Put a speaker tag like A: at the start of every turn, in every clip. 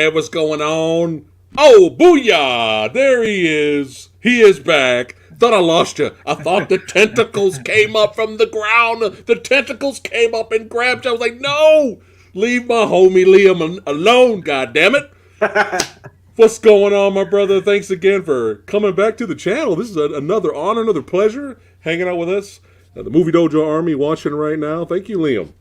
A: Dad, what's going on? Oh, booyah! There he is. He is back. Thought I lost you. I thought the tentacles came up from the ground. The tentacles came up and grabbed you. I was like, no! Leave my homie Liam alone, goddammit. What's going on, my brother? Thanks again for coming back to the channel. This is another honor, another pleasure, hanging out with us. The Movie Dojo Army watching right now. Thank you, Liam.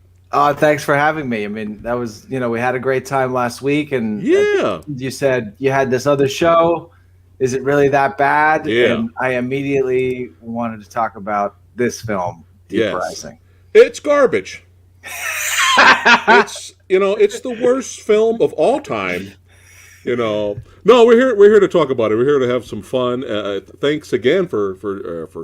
B: Thanks for having me. I mean, that was, we had a great time last week, and
A: yeah,
B: you said you had this other show. Is it really that bad?
A: Yeah.
B: And I immediately wanted to talk about this film, Deep Rising.
A: It's garbage. It's the worst film of all time. No, we're here to talk about it. We're here to have some fun. Thanks again for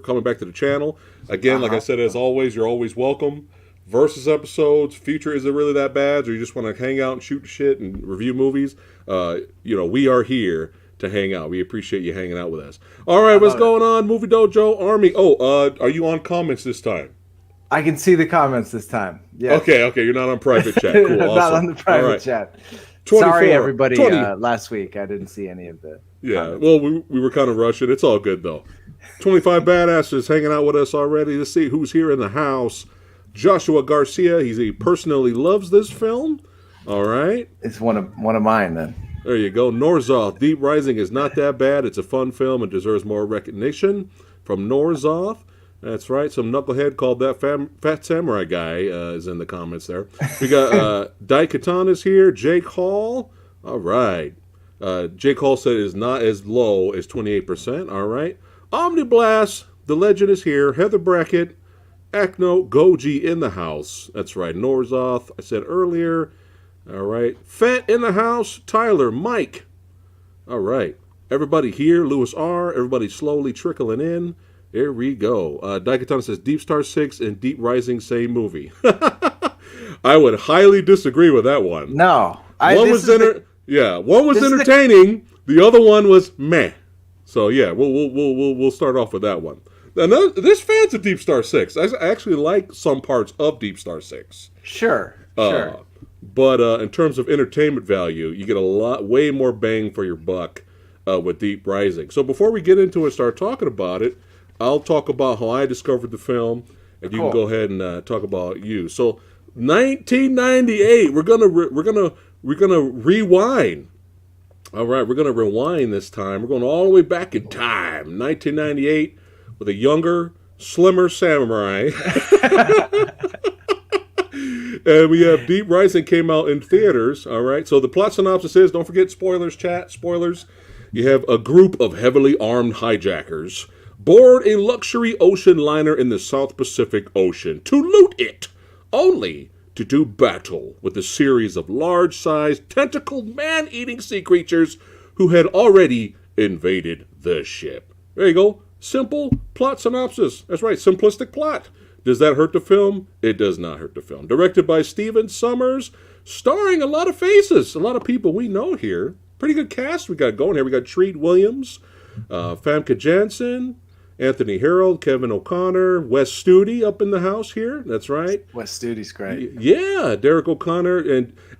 A: coming back to the channel. Again, like I said, as always, you're always welcome. Versus episodes, future, is it really that bad? Or you just want to hang out and shoot shit and review movies? We are here to hang out. We appreciate you hanging out with us. All right, what's going on, Movie Dojo Army? Oh, are you on comments this time?
B: I can see the comments this time. Yeah.
A: Okay, you're not on private chat. Cool, awesome.
B: Not on the private chat. Sorry, everybody.
A: 20.
B: Last week I didn't see any of the.
A: Yeah,
B: comments.
A: well, we were kind of rushing. It's all good though. 25 badasses hanging out with us already. Let's see who's here in the house. Joshua Garcia. He personally loves this film. All right,
B: it's one of mine then.
A: There you go. Norzoth. Deep Rising is not that bad. It's a fun film and deserves more recognition. From Norzoth. That's right. Some knucklehead called that Phat Samurai Guy is in the comments there. We got Daikatana's here. Jake Hall. All right. Jake Hall said it is not as low as 28%. All right. Omniblast. The legend is here. Heather Brackett. Acno Goji in the house. That's right. Norzoth. I said earlier. All right. Phat in the house. Tyler. Mike. All right. Everybody here. Lewis R. Everybody slowly trickling in. There we go. Daikatana says Deep Star 6 and Deep Rising same movie. I would highly disagree with that one.
B: No.
A: One was entertaining. The other one was meh. So yeah, we'll start off with that one. Now, there's fans of Deep Star 6. I actually like some parts of Deep Star 6.
B: Sure.
A: But in terms of entertainment value, you get way more bang for your buck with Deep Rising. So before we get into it and start talking about it, I'll talk about how I discovered the film, and you can go ahead and talk about you. So, 1998. We're gonna rewind. All right, we're gonna rewind this time. We're going all the way back in time. 1998, with a younger, slimmer samurai. And we have Deep Rising came out in theaters. All right. So the plot synopsis is: don't forget spoilers, chat. Spoilers. You have a group of heavily armed hijackers board a luxury ocean liner in the South Pacific Ocean to loot it, only to do battle with a series of large-sized, tentacled, man-eating sea creatures who had already invaded the ship. There you go. Simple plot synopsis. That's right, simplistic plot. Does that hurt the film? It does not hurt the film. Directed by Steven Sommers, starring a lot of faces, a lot of people we know here. Pretty good cast we got going here. We got Treat Williams, Famke Janssen, Anthony Harold, Kevin O'Connor, Wes Studi up in the house here. That's right.
B: Wes Studi's great.
A: Yeah, Derek O'Connor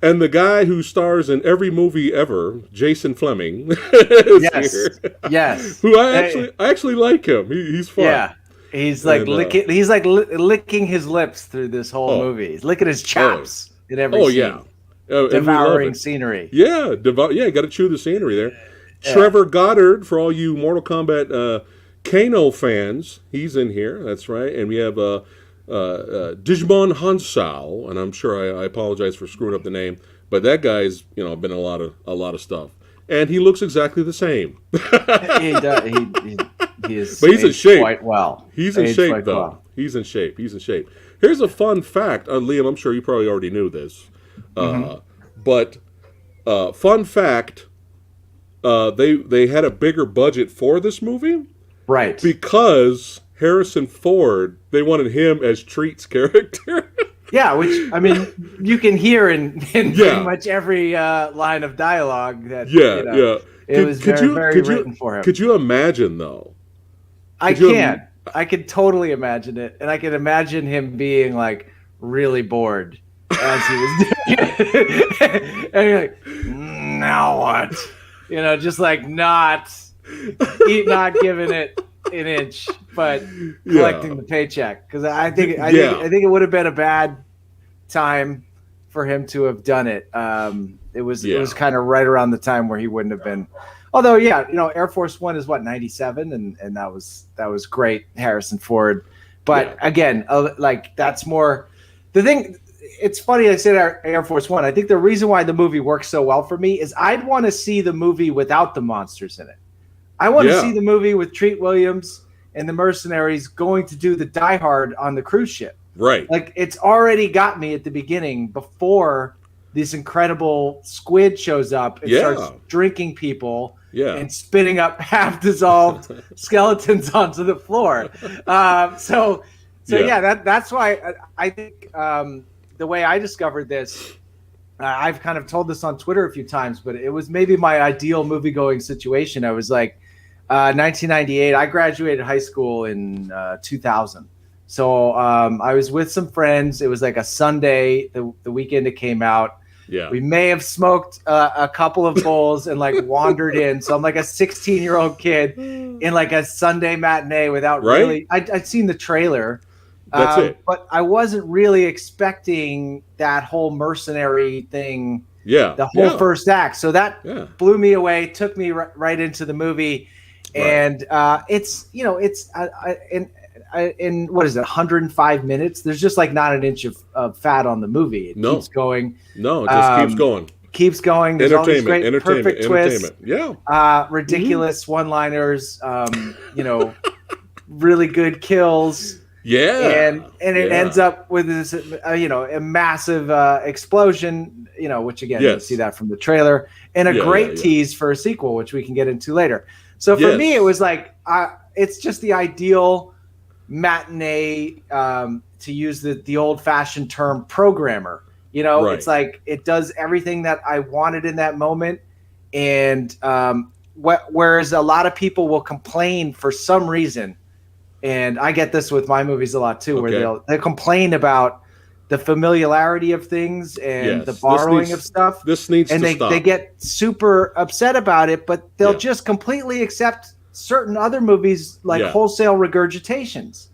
A: and the guy who stars in every movie ever, Jason Fleming.
B: Yes.
A: Here.
B: Yes.
A: Who I actually like him. He's fun.
B: Yeah. He's like licking his lips through this whole movie. He's licking his chops in every scene.
A: Yeah.
B: Devouring scenery.
A: Yeah, got to chew the scenery there. Yeah. Trevor Goddard, for all you Mortal Kombat Kano fans, he's in here. That's right. And we have Digimon Hansao, and I'm sure I apologize for screwing up the name, but that guy's been in a lot of stuff, and he looks exactly the same.
B: He does. He is.
A: But he's in shape.
B: Quite well.
A: He's in shape though. Well. He's in shape. Here's a fun fact, Liam. I'm sure you probably already knew this, but fun fact: they had a bigger budget for this movie.
B: Right.
A: Because Harrison Ford, they wanted him as Treat's character.
B: Yeah, which, I mean, you can hear in pretty much every line of dialogue that, it was very written for him.
A: Could you imagine, though?
B: I can. I could totally imagine it. And I could imagine him being, like, really bored as he was doing it. And you're like, now what? Just like not giving it an inch, but collecting the paycheck. Because I think it would have been a bad time for him to have done it. It was kind of right around the time where he wouldn't have been. Although, Air Force One is 97, and that was great, Harrison Ford. But again, that's more the thing. It's funny I said Air Force One. I think the reason why the movie works so well for me is I'd want to see the movie without the monsters in it. I want to see the movie with Treat Williams and the mercenaries going to do the Die Hard on the cruise ship.
A: Right.
B: Like, it's already got me at the beginning before this incredible squid shows up and starts drinking people and spitting up half-dissolved skeletons onto the floor. That's why I think the way I discovered this, I've kind of told this on Twitter a few times, but it was maybe my ideal movie-going situation. I was like, 1998, I graduated high school in 2000. So I was with some friends. It was like a Sunday, the weekend it came out.
A: Yeah.
B: We may have smoked a couple of bowls and like wandered in. So I'm like a 16-year-old kid in like a Sunday matinee without really. I'd seen the trailer.
A: That's it.
B: But I wasn't really expecting that whole mercenary thing.
A: Yeah.
B: The whole first act. So that blew me away, took me right into the movie. And it's in what is it, 105 minutes? There's just like not an inch of fat on the movie. It keeps going.
A: No, it just keeps going.
B: Keeps going. There's all these great perfect twists.
A: Yeah.
B: Ridiculous one-liners. Really good kills.
A: Yeah.
B: And it ends up with this, a massive explosion, which again, you see that from the trailer, and a great tease for a sequel, which we can get into later. So for me, it was like, it's just the ideal matinee, to use the old-fashioned term, programmer. It's like it does everything that I wanted in that moment. And whereas a lot of people will complain for some reason, and I get this with my movies a lot too, where they'll complain about the familiarity of things and the borrowing of stuff.
A: This needs to stop.
B: They get super upset about it, but they'll just completely accept certain other movies like wholesale regurgitations.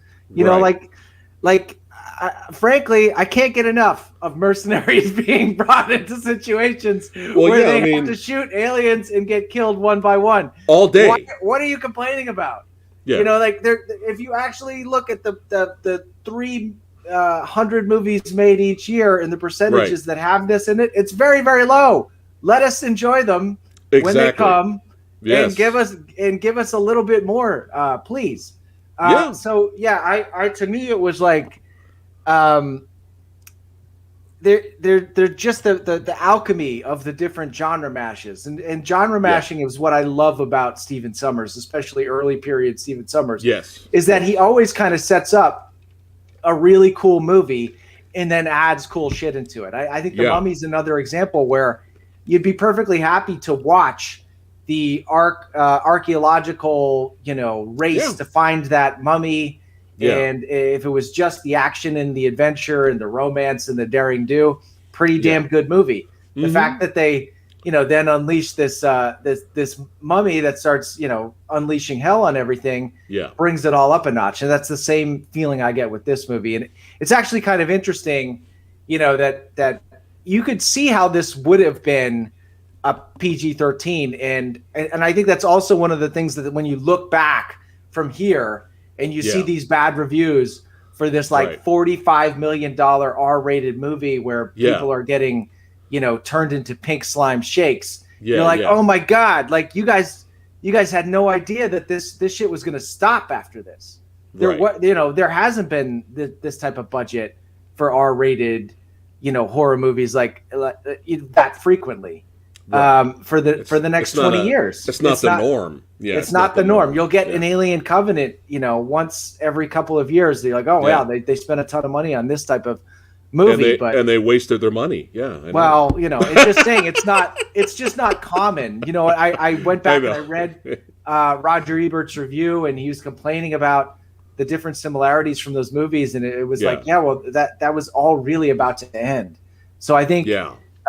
B: Frankly, I can't get enough of mercenaries being brought into situations where they have to shoot aliens and get killed one by one
A: all day.
B: What are you complaining about?
A: Yeah.
B: If you actually look at the 300 movies made each year and the percentages that have this in it, it's very, very low. Let us enjoy them when they come, and give us a little bit more, please. So I to me it was like, they're just the alchemy of the different genre mashes, and genre mashing is what I love about Stephen Sommers, especially early period Stephen Sommers.
A: Yes,
B: is that he always kind of sets up a really cool movie and then adds cool shit into it. I think The Mummy's another example where you'd be perfectly happy to watch the archaeological race to find that mummy. Yeah. And if it was just the action and the adventure and the romance and the daring do, pretty damn good movie. The fact that they, then unleash this this mummy that starts, unleashing hell on everything, brings it all up a notch. And that's the same feeling I get with this movie. And it's actually kind of interesting, that you could see how this would have been a PG-13. And I think that's also one of the things that when you look back from here, and you see these bad reviews for this $45 million R-rated movie where people are getting, turned into pink slime shakes. You're like, oh my God, like you guys had no idea that this shit was going to stop after this. There hasn't been this type of budget for R-rated, horror movies like that frequently. For the next 20 years.
A: It's not the norm. Yeah,
B: it's not the norm. You'll get an Alien Covenant, once every couple of years. They're like, oh, wow, they spent a ton of money on this type of movie.
A: And they wasted their money. Yeah.
B: Well, it's just saying it's just not common. I went back and I read Roger Ebert's review, and he was complaining about the different similarities from those movies. And it was like, that was all really about to end. So I think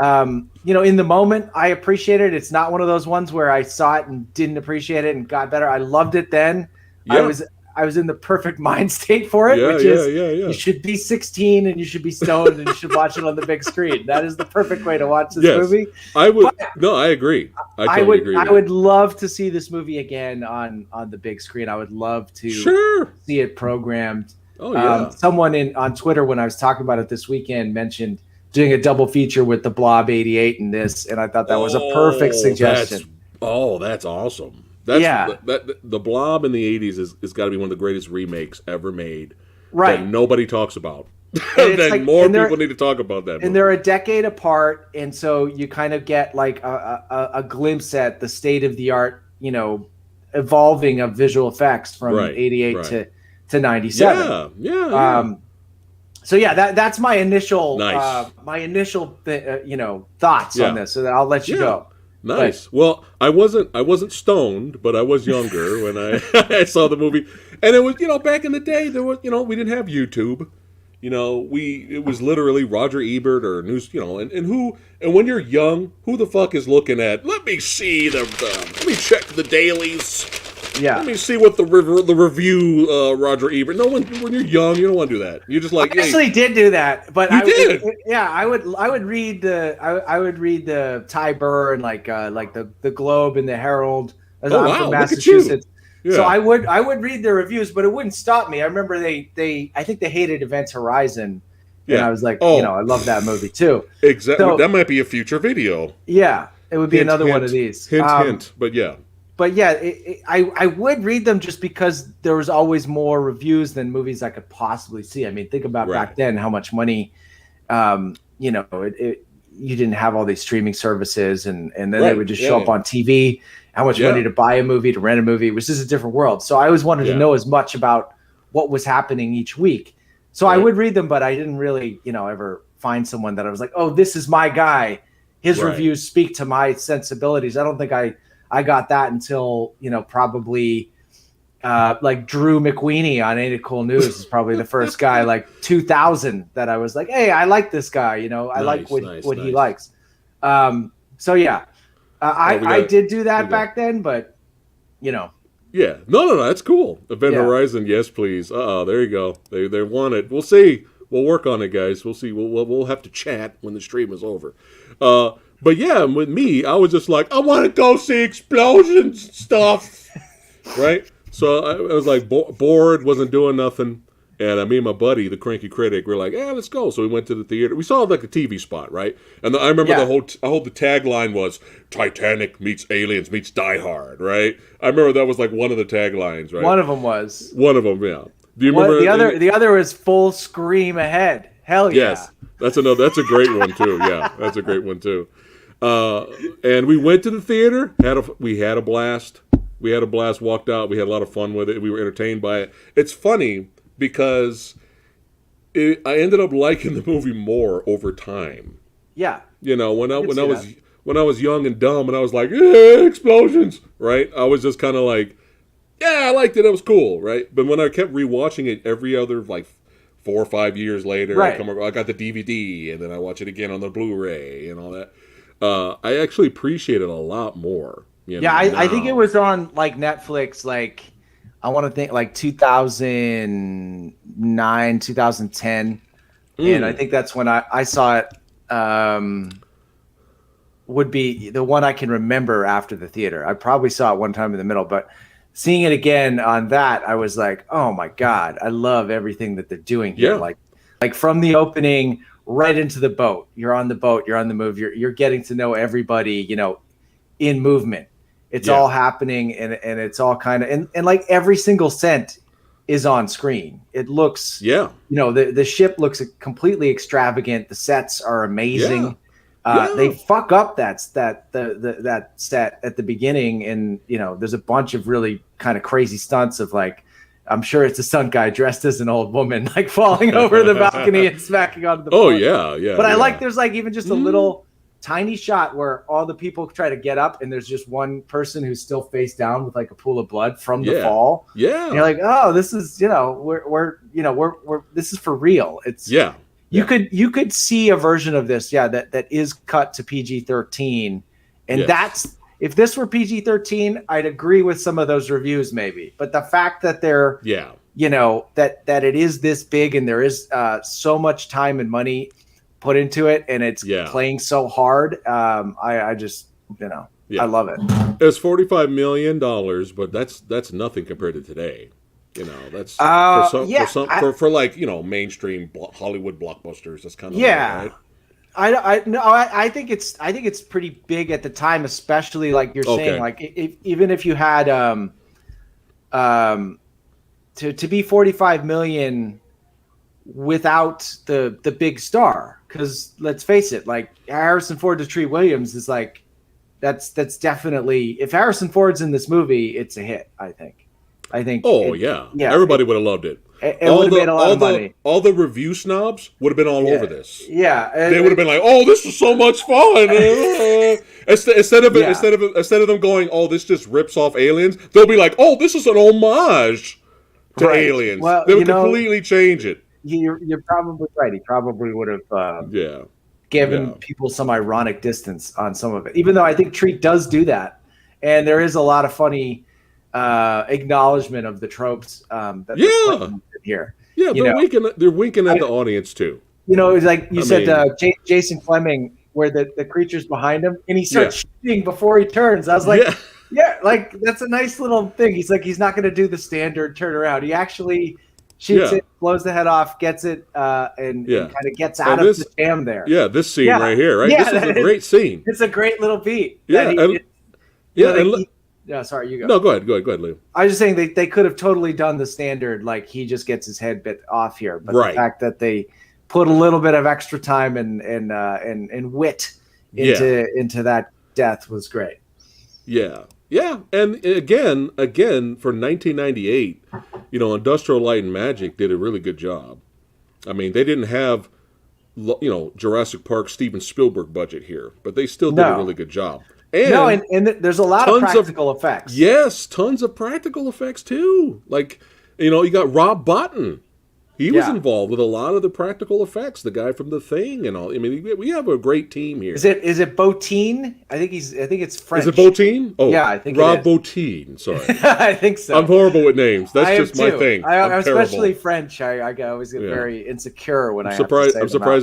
B: In the moment, I appreciate it. It's not one of those ones where I saw it and didn't appreciate it and got better. I loved it then.
A: Yeah.
B: I was in the perfect mind state for it,
A: Yeah,
B: which
A: yeah,
B: is
A: yeah, yeah.
B: you should be 16 and you should be stoned and you should watch it on the big screen. That is the perfect way to watch this movie.
A: I would. No, I agree. I totally agree.
B: I would love to see this movie again on the big screen. I would love to see it programmed.
A: Oh yeah.
B: Someone on Twitter when I was talking about it this weekend mentioned doing a double feature with the Blob 88 and this, and I thought that was a perfect suggestion.
A: That's awesome. The Blob in the 80s is got to be one of the greatest remakes ever made.
B: Right.
A: That nobody talks about. Then more people need to talk about that movie.
B: And they're a decade apart, and so you kind of get like a glimpse at the state of the art, evolving of visual effects from 88 to 97.
A: Yeah.
B: So that's my initial
A: nice.
B: thoughts on this. So that I'll let you go.
A: Nice. Well, I wasn't stoned, but I was younger when I saw the movie, and it was back in the day there was we didn't have YouTube, it was literally Roger Ebert or news, and when you're young, who the fuck is looking at? Let me see let me check the dailies.
B: Yeah.
A: Let me see what the review Roger Ebert. No, when you're young, you don't want to do that. You're just like
B: I actually did do that, but
A: you did.
B: I would read the Ty Burr and like the Globe and the Herald. I'm from Massachusetts, so I would read their reviews, but it wouldn't stop me. I remember I think they hated Event Horizon, and I was like, I love that movie too.
A: Exactly, so, that might be a future video.
B: Yeah, it would be another one of these.
A: Hint, but yeah.
B: But yeah, I would read them just because there was always more reviews than movies I could possibly see. I mean, think about back then how much money, you didn't have all these streaming services, and then they would just show up on TV. How much money to buy a movie, to rent a movie. It was just a different world. So I always wanted to know as much about what was happening each week. So I would read them, but I didn't really, ever find someone that I was like, oh, this is my guy. His reviews speak to my sensibilities. I don't think I got that until probably like Drew McWeeny on Ain't It Cool News is probably the first guy like 2000 that I was like, hey, I like this guy, I like what he likes. So yeah, I did do that back then, but
A: yeah, no, that's cool. Event Horizon, yes please. There you go. They want it. We'll see. We'll work on it, guys. We'll see. We'll have to chat when the stream is over. But yeah, with me, I was just like, I want to go see explosions stuff, right? So I was like bored, wasn't doing nothing, and me and my buddy, the cranky critic, were like, let's go. So we went to the theater. We saw like a TV spot, right? And I remember the tagline was Titanic meets Aliens meets Die Hard, right? I remember that was like one of the taglines, right?
B: One of them was.
A: One of them, yeah. Do you remember
B: the other was Full Scream Ahead? Hell yeah.
A: Yes, that's a great one too. Yeah, that's a great one too. And we went to the theater. We had a blast. Walked out. We had a lot of fun with it. We were entertained by it. It's funny because I ended up liking the movie more over time.
B: Yeah.
A: When I was young and dumb and I was like, explosions, right? I was just kind of like, I liked it. It was cool, right? But when I kept rewatching it every other like 4 or 5 years later, I got the DVD and then I watch it again on the Blu-ray and all that. I actually appreciate it a lot more.
B: I think it was on like Netflix, like I want to think like 2009, 2010. And I think that's when I saw it. Would be the one I can remember after the theater. I probably saw it one time in the middle, but seeing it again on that, I was like, oh my God, I love everything that they're doing here. Like from the opening right into the boat. You're on the boat, you're on the move, you're getting to know everybody, in movement. It's all happening and it's all kind of and like every single cent is on screen. It looks the ship looks completely extravagant. The sets are amazing. They fuck up that set at the beginning, and there's a bunch of really kind of crazy stunts of like, I'm sure it's a stunt guy dressed as an old woman, like falling over the balcony and smacking onto the boat.
A: Oh yeah.
B: But I like there's like even just a little tiny shot where all the people try to get up and there's just one person who's still face down with like a pool of blood from the fall. Yeah. And you're like, oh, this is, we're this is for real. It's You could see a version of this, that is cut to PG-13, and that's if this were PG-13, I'd agree with some of those reviews maybe. But the fact that they're that it is this big and there is so much time and money put into it, and it's playing so hard, I just I love it.
A: It's $45 million, but that's nothing compared to today. That's for like mainstream Hollywood blockbusters. That's kind of right?
B: I think it's pretty big at the time, especially like you're saying, like even if you had to be 45 million without the big star, because let's face it, like Harrison Ford to Treat Williams is like that's definitely, if Harrison Ford's in this movie, it's a hit. I think. Everybody
A: would have loved it.
B: It would have made a lot of money.
A: All the review snobs would have been all over this.
B: Yeah,
A: they would have been like, "Oh, this is so much fun." instead of them going, "Oh, this just rips off Aliens," they'll be like, "Oh, this is an homage to Aliens."
B: Well,
A: they would completely change it.
B: You're probably right. He probably would have given people some ironic distance on some of it, even though I think Treat does do that, and there is a lot of funny acknowledgement of the tropes that they're here.
A: Yeah, they're winking at the audience too.
B: It's like you said, Jason Fleming, where the creature's behind him and he starts shooting before he turns. I was like, like that's a nice little thing. He's like, he's not going to do the standard turnaround. He actually shoots it, blows the head off, gets it, and kind of gets out of the jam there.
A: Yeah, this scene right here, right? Yeah, this is a great scene.
B: It's a great little beat. Sorry, you go.
A: No, go ahead, Lou.
B: I was just saying they could have totally done the standard, like he just gets his head bit off here, but the fact that they put a little bit of extra time and wit into that death was great.
A: Yeah, and again for 1998, Industrial Light and Magic did a really good job. I mean, they didn't have Jurassic Park Steven Spielberg budget here, but they still did a really good job.
B: And there's a lot of practical effects.
A: Yes, tons of practical effects too. Like, you got Rob Bottin. He was involved with a lot of the practical effects. The guy from The Thing and all. I mean, we have a great team here.
B: Is it Bottin? I think it's French.
A: Is it Bottin? Oh,
B: yeah, I think
A: Rob Bottin. Sorry,
B: I think so.
A: I'm horrible with names. That's just my thing.
B: I'm especially French. I always get very insecure when I'm
A: surprised I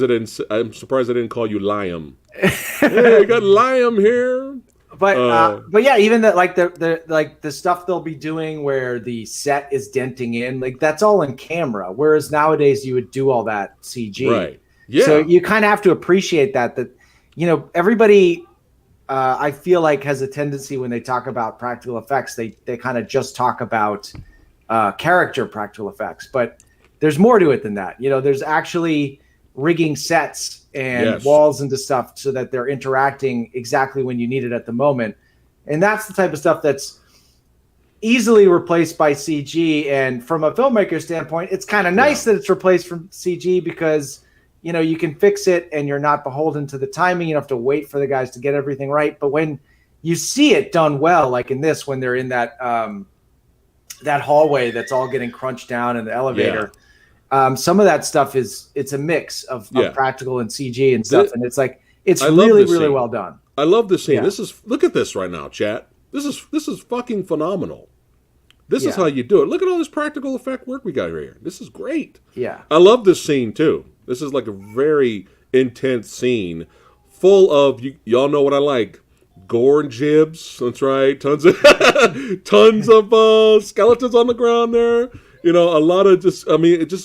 A: didn't call you Liam. Hey, we got Liam here.
B: But yeah, even that, like the stuff they'll be doing where the set is denting in, like that's all in camera. Whereas nowadays you would do all that CG.
A: Right. Yeah.
B: So you kind of have to appreciate that everybody, I feel like, has a tendency when they talk about practical effects, they kind of just talk about character practical effects, but there's more to it than that. There's actually rigging sets and walls into stuff so that they're interacting exactly when you need it at the moment. And that's the type of stuff that's easily replaced by CG. And from a filmmaker standpoint, it's kind of nice that it's replaced from CG because, you can fix it and you're not beholden to the timing. You don't have to wait for the guys to get everything right. But when you see it done well, like in this, when they're in that hallway that's all getting crunched down in the elevator, some of that stuff it's a mix of practical and CG and stuff, and it's like it's really well done.
A: I love this scene. Look at this right now, chat. This is fucking phenomenal. This is how you do it. Look at all this practical effect work we got here. This is great.
B: Yeah,
A: I love this scene too. This is like a very intense scene, full of y'all know what I like. Gore and jibs. That's right. Tons of skeletons on the ground there. A lot of just a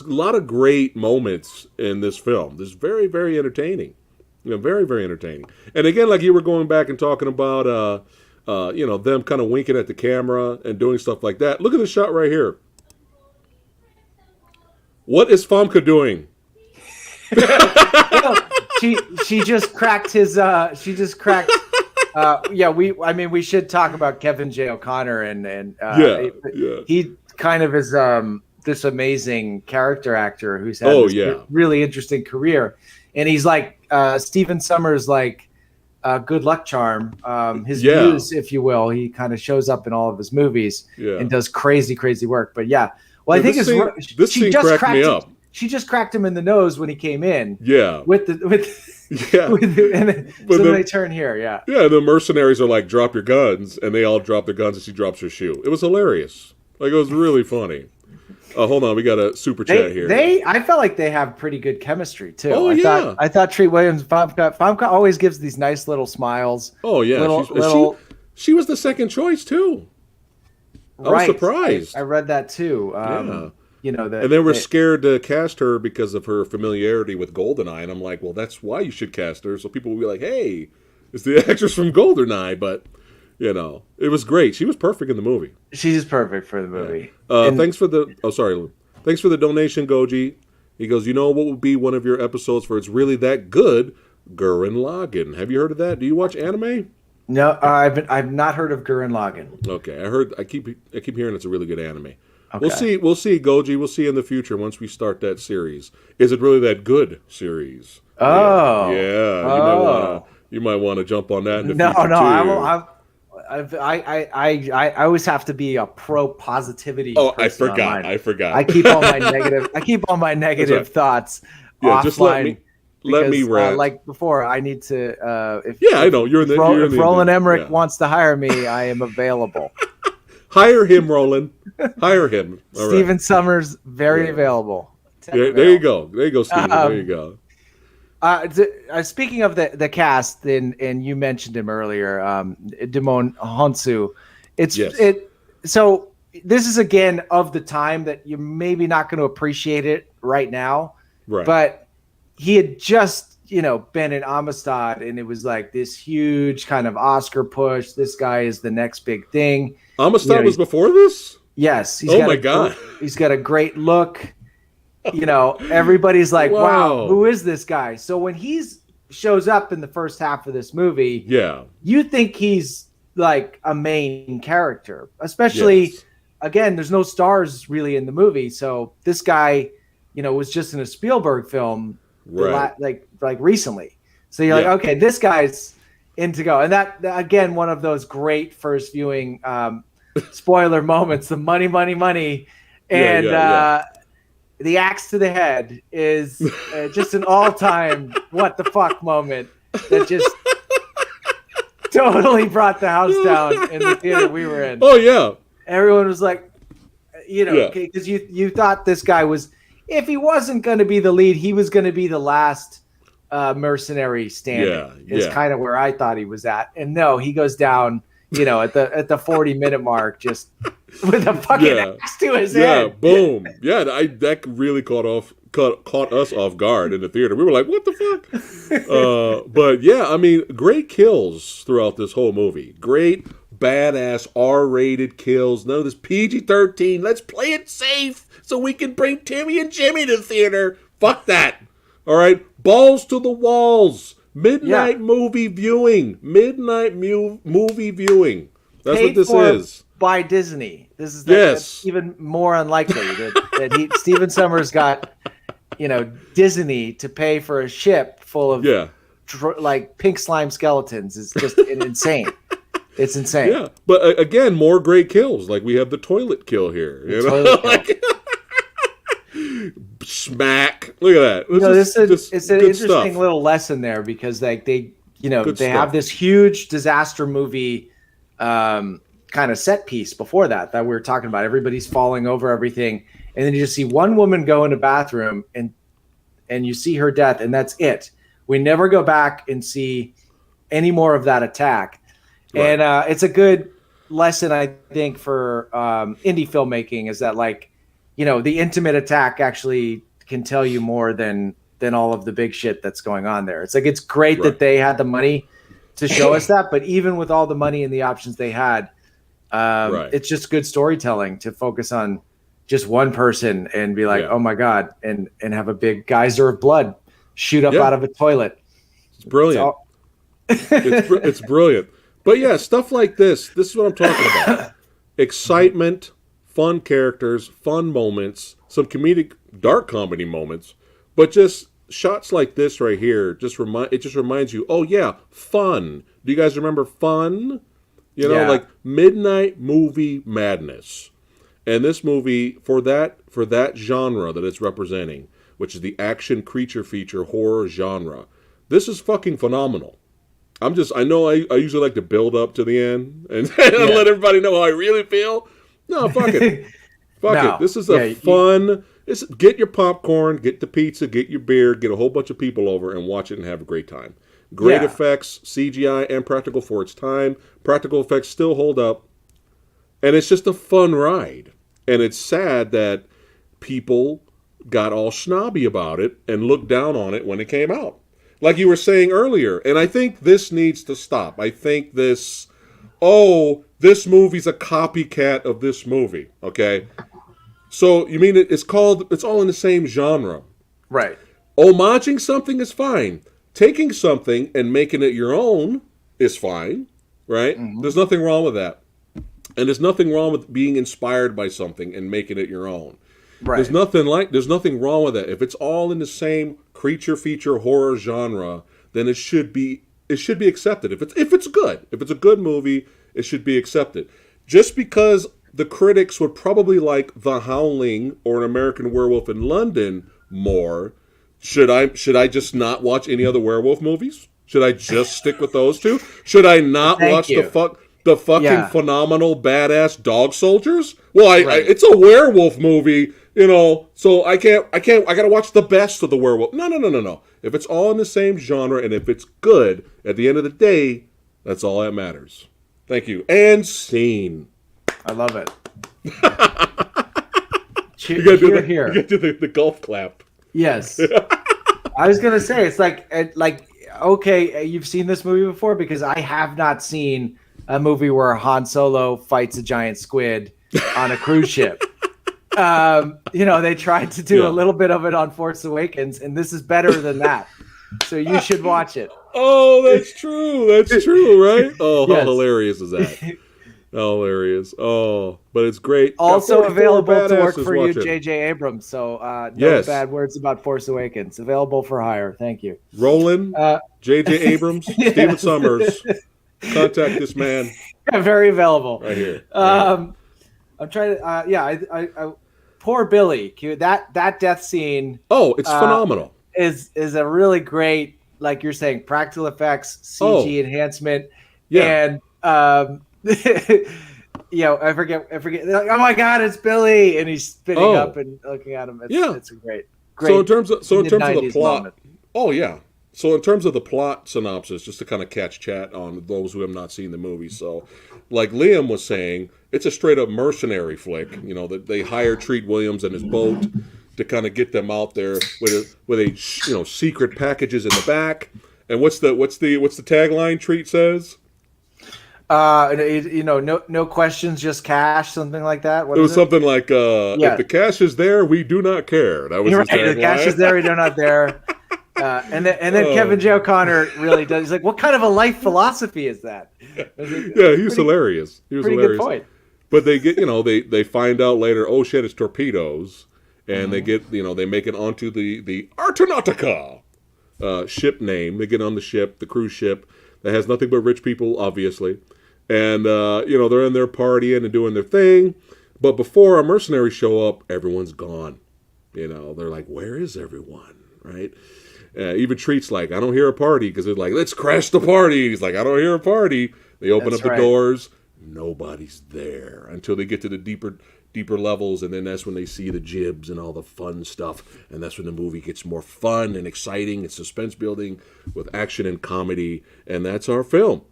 A: lot of great moments in this film. This is very, very entertaining. Very, very entertaining. And again, like you were going back and talking about, them kind of winking at the camera and doing stuff like that. Look at the shot right here. What is Famke doing?
B: She just cracked his. We should talk about Kevin J. O'Connor and he kind of is this amazing character actor who's had this really interesting career, and he's like Stephen Summers' like good luck charm, his muse, if you will. He kind of shows up in all of his movies and does crazy work. But I think
A: this scene cracked me up.
B: she just cracked him in the nose when he came in.
A: Yeah.
B: With
A: Yeah.
B: And then, so then they turn here. Yeah.
A: Yeah. The mercenaries are like, drop your guns. And they all drop their guns and she drops her shoe. It was hilarious. Like, it was really funny. Hold on. We got a super chat here.
B: I felt like they have pretty good chemistry too.
A: Oh,
B: I thought Treat Williams, Famke always gives these nice little smiles.
A: Oh, yeah. She was the second choice too. I was surprised.
B: I read that too.
A: Yeah.
B: You know,
A: and they were scared to cast her because of her familiarity with GoldenEye. And I'm like, well, that's why you should cast her. So people will be like, hey, it's the actress from GoldenEye. But, you know, it was great. She was perfect in the movie.
B: She's perfect for the movie.
A: Yeah. Thanks for the... Oh, sorry, Lou. Thanks for the donation, Goji. He goes, you know what would be one of your episodes for It's Really That Good? Gurren Lagann. Have you heard of that? Do you watch anime?
B: No, I've not heard of Gurren Lagann.
A: Okay, I keep hearing it's a really good anime.
B: Okay.
A: We'll see, Goji. We'll see in the future once we start that series. Is it really that good series?
B: Oh,
A: yeah. You might want to jump on that in the future.
B: No. I always have to be a pro positivity.
A: Oh, I forgot.
B: I keep all my negative thoughts offline.
A: Just let me rant.
B: Like before, I need to.
A: I know you're in the.
B: If Roland Emmerich wants to hire me, I am available.
A: Hire him, Roland. Hire him.
B: Steven Summers, very available.
A: There you go, Steven. There you go.
B: Speaking of the cast, and you mentioned him earlier, Dimon Honsu. So this is again of the time that you're maybe not going to appreciate it right now,
A: right?
B: But he had just been in Amistad, and it was like this huge kind of Oscar push. This guy is the next big thing.
A: Amistad was before this?
B: Yes.
A: My God.
B: He's got a great look. Everybody's like, wow, who is this guy? So when he shows up in the first half of this movie, you think he's like a main character, especially again, there's no stars really in the movie. So this guy, was just in a Spielberg film like recently. So you're like, okay, this guy's in to go. And that again, one of those great first viewing spoiler moments, the money. And the axe to the head is just an all-time what the fuck moment that just totally brought the house down in the theater we were in.
A: Oh, yeah.
B: Everyone was like, because you thought this guy was, if he wasn't going to be the lead, he was going to be the last mercenary standing. Is kind of where I thought he was at. And no, he goes down, at the 40-minute mark, just with a fucking axe to his head.
A: Yeah, boom. Yeah, that really caught us off guard in the theater. We were like, what the fuck? But yeah, I mean, great kills throughout this whole movie. Great, badass, R-rated kills. None of this PG-13. Let's play it safe so we can bring Timmy and Jimmy to the theater. Fuck that. All right? Balls to the walls. Midnight movie viewing. Movie viewing. That's what this is.
B: By Disney. This is that's even more unlikely that Steven Summers got, Disney to pay for a ship full of like pink slime skeletons is just insane. It's insane.
A: Yeah, but again, more great kills. Like we have the toilet kill here. Smack! Look at that.
B: It's an interesting little lesson there because like they have this huge disaster movie kind of set piece before that we were talking about. Everybody's falling over everything, and then you just see one woman go in a bathroom and you see her death, and that's it. We never go back and see any more of that attack, and it's a good lesson I think for indie filmmaking is that like. The intimate attack actually can tell you more than all of the big shit that's going on there. It's like, it's great that they had the money to show us that, but even with all the money and the options they had, it's just good storytelling to focus on just one person and be like, oh my God, and have a big geyser of blood shoot up out of a toilet.
A: It's brilliant. It's brilliant. But yeah, stuff like this is what I'm talking about. Excitement, fun characters, fun moments, some comedic, dark comedy moments, but just shots like this right here just reminds you, oh yeah, fun. Do you guys remember Fun? Like midnight movie madness. And this movie, for that genre that it's representing, which is the action creature feature horror genre. This is fucking phenomenal. I know I usually like to build up to the end and let everybody know how I really feel. No, fuck it. Fuck it. This is a fun... Get your popcorn, get the pizza, get your beer, get a whole bunch of people over and watch it and have a great time. Great effects, CGI and practical for its time. Practical effects still hold up. And it's just a fun ride. And it's sad that people got all snobby about it and looked down on it when it came out. Like you were saying earlier. And I think this needs to stop. I think this movie's a copycat of this movie. Okay? So, you mean it's all in the same genre.
B: Right.
A: Homaging something is fine. Taking something and making it your own is fine. Right? Mm-hmm. There's nothing wrong with that. And there's nothing wrong with being inspired by something and making it your own. Right. There's nothing wrong with that. If it's all in the same creature feature horror genre, then it should be accepted. If it's good, if it's a good movie, it should be accepted. Just because the critics would probably like The Howling or An American Werewolf in London more, should I just not watch any other werewolf movies? Should I just stick with those two? Should I not watch the fucking phenomenal badass Dog Soldiers? Well, it's a werewolf movie, so I gotta watch the best of the werewolf. No. If it's all in the same genre and if it's good, at the end of the day, that's all that matters. Thank you. And scene.
B: I love it.
A: You gotta do the golf clap.
B: Yes. I was gonna say, it's like, okay, you've seen this movie before, because I have not seen a movie where Han Solo fights a giant squid on a cruise ship. They tried to do a little bit of it on Force Awakens, and this is better than that. So you should watch it.
A: Oh, that's true. That's true, right? Oh, how hilarious is that? How hilarious. Oh, but it's great.
B: Also available to work for you, J.J. Abrams. So no bad words about Force Awakens. Available for hire. Thank you.
A: Roland, J.J. Abrams, Steven Summers. Contact this man.
B: Yeah, very available.
A: Right here.
B: I'm trying to. I poor Billy. That death scene.
A: Oh, it's phenomenal.
B: Is a really great, like you're saying, practical effects, CG enhancement, and I forget. Like, oh my God, it's Billy, and he's spinning up and looking at him. It's a great.
A: So in terms of the plot, moment. Oh yeah. So in terms of the plot synopsis, just to kind of catch chat on those who have not seen the movie. So, like Liam was saying, it's a straight up mercenary flick. That they hire Treat Williams and his boat to kind of get them out there with secret packages in the back. And what's the tagline Treat says?
B: No questions, just cash, something like that.
A: It was something like, if the cash is there, we do not care. That was his tagline.
B: The cash is there, we do not care. And then Kevin J. O'Connor really does. He's like, what kind of a life philosophy is that?
A: He was hilarious. He was hilarious. Good point. But they get, they find out later, oh shit, it's torpedoes. And they get, they make it onto the Artonautica ship name. They get on the ship, the cruise ship that has nothing but rich people, obviously. And, they're in there partying and doing their thing. But before our mercenaries show up, everyone's gone. They're like, where is everyone? Right? Even Treat's like, I don't hear a party, because they're like, let's crash the party. He's like, I don't hear a party. They open up the doors. Nobody's there until they get to the deeper levels, and then that's when they see the jibs and all the fun stuff, and that's when the movie gets more fun and exciting and suspense building with action and comedy, and that's our film.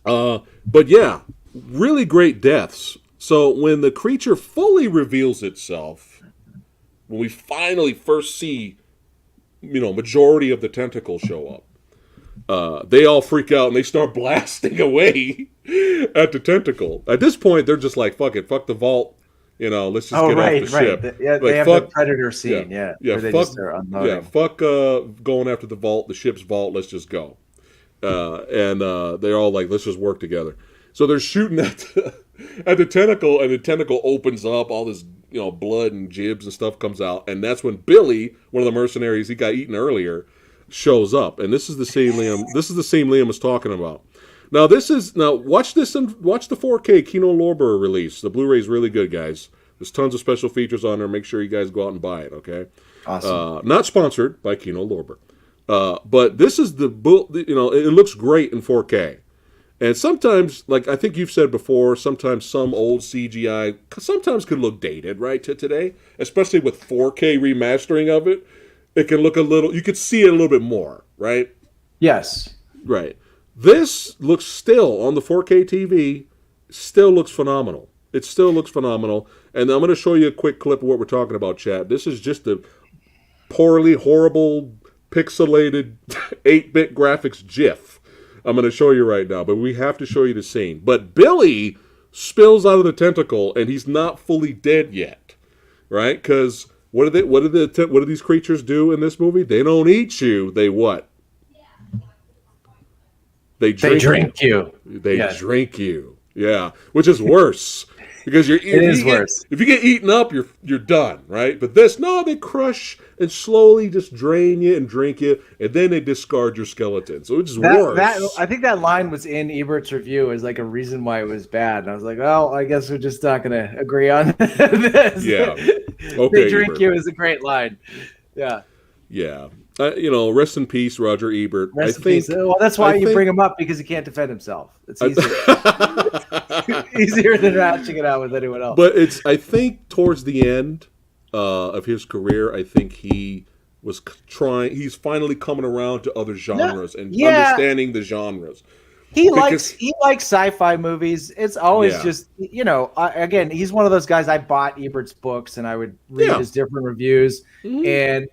A: But yeah, really great deaths. So when the creature fully reveals itself, when we finally first see majority of the tentacles show up, they all freak out and they start blasting away at the tentacle. At this point, they're just like, fuck it, fuck the vault. Let's just get off the ship.
B: They have the predator scene,
A: fuck going after the vault, the ship's vault, let's just go. And they're all like, let's just work together. So they're shooting at the tentacle, and the tentacle opens up, all this blood and jibs and stuff comes out, and that's when Billy, one of the mercenaries he got eaten earlier, shows up. And this is the scene Liam was talking about. Now watch this and watch the 4K Kino Lorber release. The Blu-ray is really good, guys. There's tons of special features on there. Make sure you guys go out and buy it, okay?
B: Awesome.
A: Not sponsored by Kino Lorber. But this is it looks great in 4K. And sometimes, like I think you've said before, sometimes some old CGI sometimes could look dated, right, to today. Especially with 4K remastering of it. It can look you could see it a little bit more, right?
B: Yes.
A: Right. This looks still, on the 4K TV, still looks phenomenal. It still looks phenomenal. And I'm going to show you a quick clip of what we're talking about, chat. This is just a poorly, horrible, pixelated 8-bit graphics GIF. I'm going to show you right now, but we have to show you the scene. But Billy spills out of the tentacle, and he's not fully dead yet, right? Because what do these creatures do in this movie? They don't eat you. They what? They drink you. They drink you. Yeah, which is worse because it is worse. If you get eaten up, you're done, right? But they crush and slowly just drain you and drink you, and then they discard your skeleton. So it's worse.
B: I think that line was in Ebert's review as like a reason why it was bad. And I was like, well, I guess we're just not going to agree on this.
A: Yeah. Okay.
B: They drink Ebert. You is a great line. Yeah.
A: Yeah. Rest in peace, Roger Ebert.
B: Rest in peace. Well, that's why you bring him up, because he can't defend himself. It's easier. Easier than ratcheting it out with anyone else.
A: But I think towards the end of his career, I think he was he's finally coming around to other genres and understanding the genres.
B: He likes sci-fi movies. It's always just, again, he's one of those guys. I bought Ebert's books and I would read his different reviews. Mm-hmm. And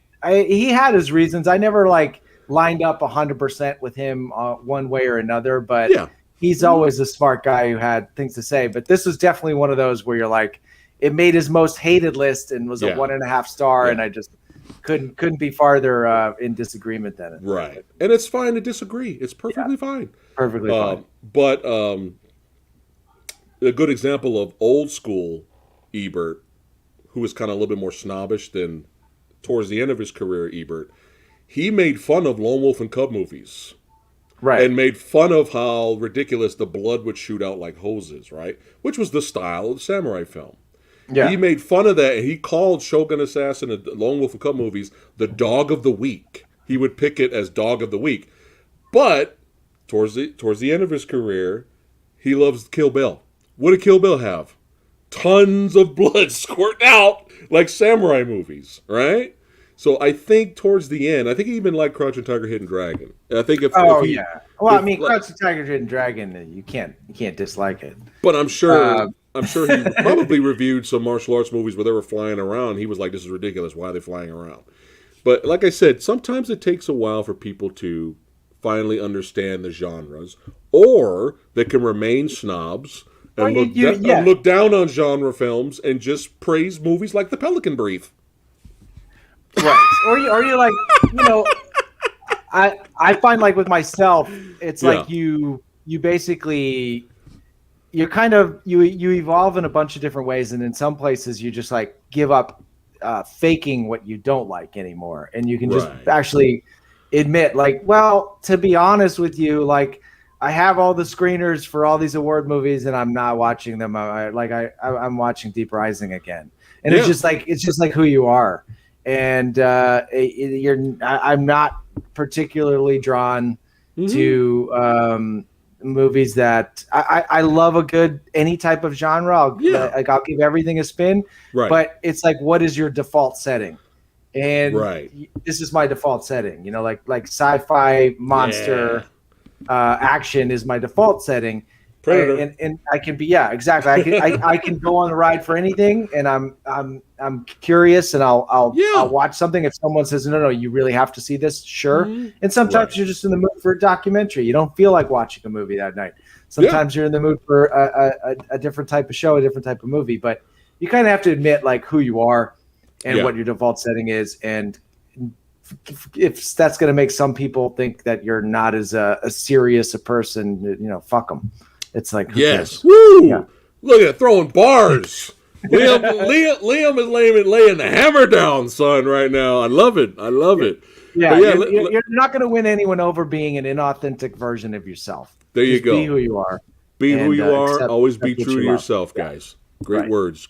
B: he had his reasons. I never lined up 100% with him one way or another, but he's always a smart guy who had things to say. But this was definitely one of those where you're like, it made his most hated list and was a 1.5 star, and I just couldn't be farther in disagreement than it.
A: Right, and it's fine to disagree. It's perfectly fine.
B: Perfectly fine.
A: But a good example of old school Ebert, who was kind of a little bit more snobbish than towards the end of his career, Ebert, he made fun of Lone Wolf and Cub movies. Right. And made fun of how ridiculous the blood would shoot out like hoses, right? Which was the style of the samurai film. Yeah. He made fun of that, and he called Shogun Assassin and Lone Wolf and Cub movies the dog of the week. He would pick it as dog of the week. But towards the end of his career, he loves Kill Bill. What did Kill Bill have? Tons of blood squirting out like samurai movies, right? So I think towards the end, I think he even liked Crouching Tiger, Hidden Dragon. I think
B: Crouching Tiger, Hidden Dragon, you can't dislike it.
A: But I'm sure he probably reviewed some martial arts movies where they were flying around. He was like, "This is ridiculous. Why are they flying around?" But like I said, sometimes it takes a while for people to finally understand the genres, or they can remain snobs and look down on genre films and just praise movies like The Pelican Brief.
B: Right. Or you're like, I find like with myself, it's like you basically, you're kind of, you evolve in a bunch of different ways. And in some places you just like give up faking what you don't like anymore. And you can just actually admit like, well, to be honest with you, like I have all the screeners for all these award movies and I'm not watching them. I'm watching Deep Rising again. And it's just like who you are. And I'm not particularly drawn to movies that I love a good any type of genre. I'll give everything a spin. Right. But it's like, what is your default setting? And this is my default setting. Like sci-fi, monster, action is my default setting. Predator. And I can be exactly. I can go on the ride for anything, and I'm curious, and I'll watch something if someone says no, you really have to see this. Sure. Mm-hmm. And sometimes you're just in the mood for a documentary. You don't feel like watching a movie that night. Sometimes you're in the mood for a different type of show, a different type of movie. But you kind of have to admit like who you are and what your default setting is, and if that's going to make some people think that you're not as serious a person, fuck them. It's like,
A: woo! Yeah. Look at throwing bars. Liam is laying the hammer down, son, right now. I love it.
B: Yeah, you're not going to win anyone over being an inauthentic version of yourself.
A: There you go.
B: Be who you are.
A: Be who you are. Always be true to yourself, guys. Great words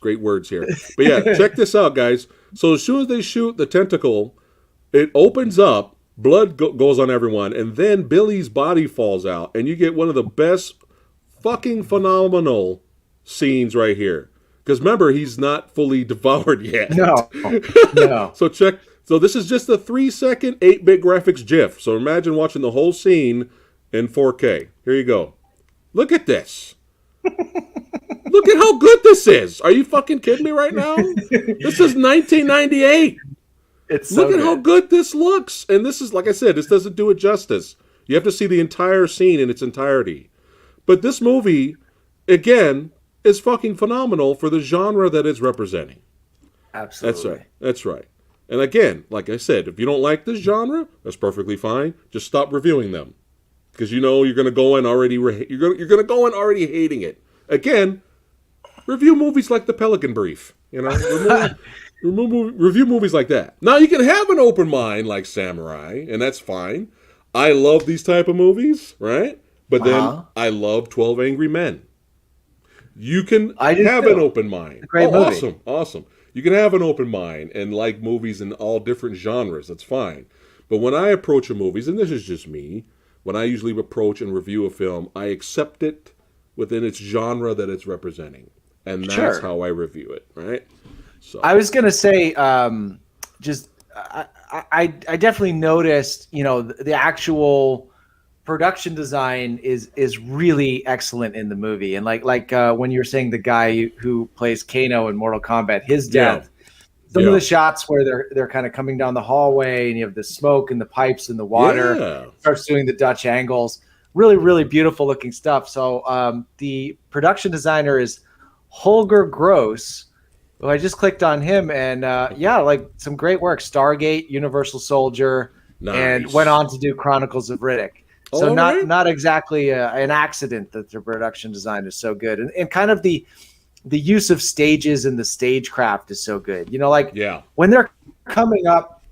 A: here. But yeah, check this out, guys. So as soon as they shoot the tentacle, it opens up, blood goes on everyone, and then Billy's body falls out, and you get one of the best fucking phenomenal scenes right here. Because remember, he's not fully devoured yet.
B: No.
A: So this is just a 3-second 8-bit graphics GIF. So imagine watching the whole scene in 4K. Here you go. Look at this. Look at how good this is. Are you fucking kidding me right now? This is 1998. Look at how good this looks. And this is, like I said, this doesn't do it justice. You have to see the entire scene in its entirety. But this movie, again, is fucking phenomenal for the genre that it's representing.
B: Absolutely.
A: That's right. And again, like I said, if you don't like this genre, that's perfectly fine. Just stop reviewing them. Because you know you're going to go in already hating it. Again, review movies like The Pelican Brief. You know, review movies like that. Now you can have an open mind like Samurai, and that's fine. I love these type of movies, right? But then I love 12 Angry Men. You can have an open mind.
B: Great movie.
A: Awesome. You can have an open mind and like movies in all different genres. That's fine. But when I approach a movies, and this is just me, when I usually approach and review a film, I accept it within its genre that it's representing. And that's how I review it, right? So
B: I was going to say, I definitely noticed, you know, the actual production design is really excellent in the movie. And like when you were saying the guy who plays Kano in Mortal Kombat, his death, some of the shots where they're kind of coming down the hallway and you have the smoke and the pipes and the water, starts doing the Dutch angles, really, really beautiful looking stuff. So the production designer is Holger Gross, who I just clicked on him, and like some great work, Stargate, Universal Soldier, and went on to do Chronicles of Riddick. So not exactly an accident that the production design is so good, and kind of the use of stages and the stagecraft is so good. You know, like when they're coming up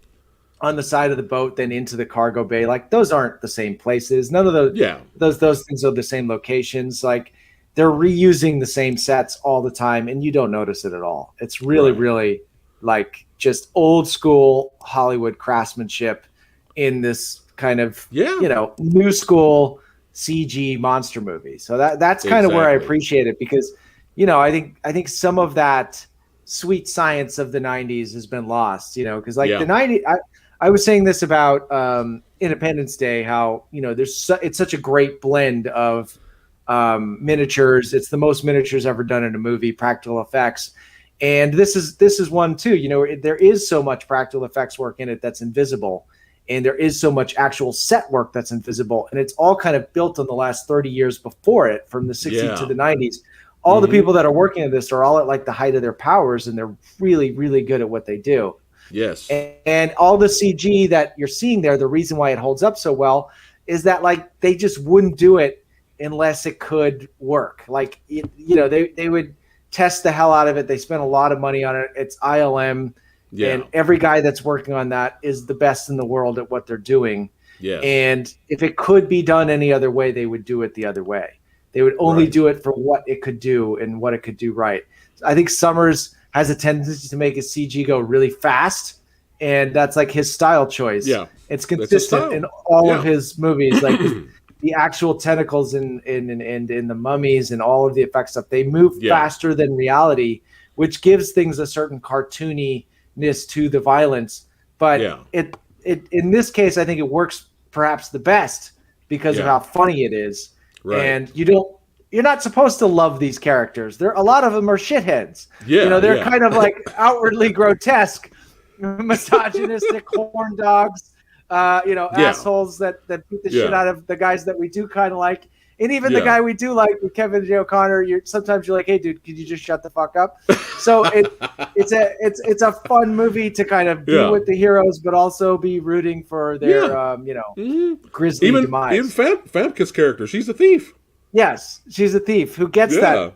B: on the side of the boat, then into the cargo bay, like those aren't the same places. None of those things are the same locations. Like they're reusing the same sets all the time, and you don't notice it at all. It's really, really like just old school Hollywood craftsmanship in this kind of new school CG monster movie. So that's kind of where I appreciate it, because I think some of that sweet science of the 90s has been lost, because the 90s, I was saying this about Independence Day, how it's such a great blend of miniatures. It's the most miniatures ever done in a movie, practical effects. And this is one too. There is so much practical effects work in it that's invisible. And there is so much actual set work that's invisible. And it's all kind of built in the last 30 years before it, from the 60s to the 90s. All the people that are working on this are all at like the height of their powers, and they're really, really good at what they do.
A: Yes.
B: And all the CG that you're seeing there, the reason why it holds up so well is that like they just wouldn't do it unless it could work. Like, they would test the hell out of it. They spent a lot of money on it. It's ILM. Yeah. And every guy that's working on that is the best in the world at what they're doing.
A: Yeah.
B: And if it could be done any other way, they would do it the other way. They would only do it for what it could do and what it could do right. I think Summers has a tendency to make his CG go really fast, and that's like his style choice. Yeah. It's consistent in all of his movies. Like the actual tentacles in the mummies and all of the effects stuff, they move faster than reality, which gives things a certain cartooniness to the violence. But it in this case, I think it works perhaps the best because of how funny it is. Right. And you're not supposed to love these characters. A lot of them are shitheads. Yeah, they're kind of like outwardly grotesque, misogynistic horn dogs, assholes that beat the shit out of the guys that we do kind of like. And even the guy we do like, Kevin J. O'Connor, sometimes you're like, hey, dude, could you just shut the fuck up? So it's a fun movie to kind of be with the heroes, but also be rooting for their, grisly demise.
A: Even Famke's character, she's a thief.
B: Yes, she's a thief who gets that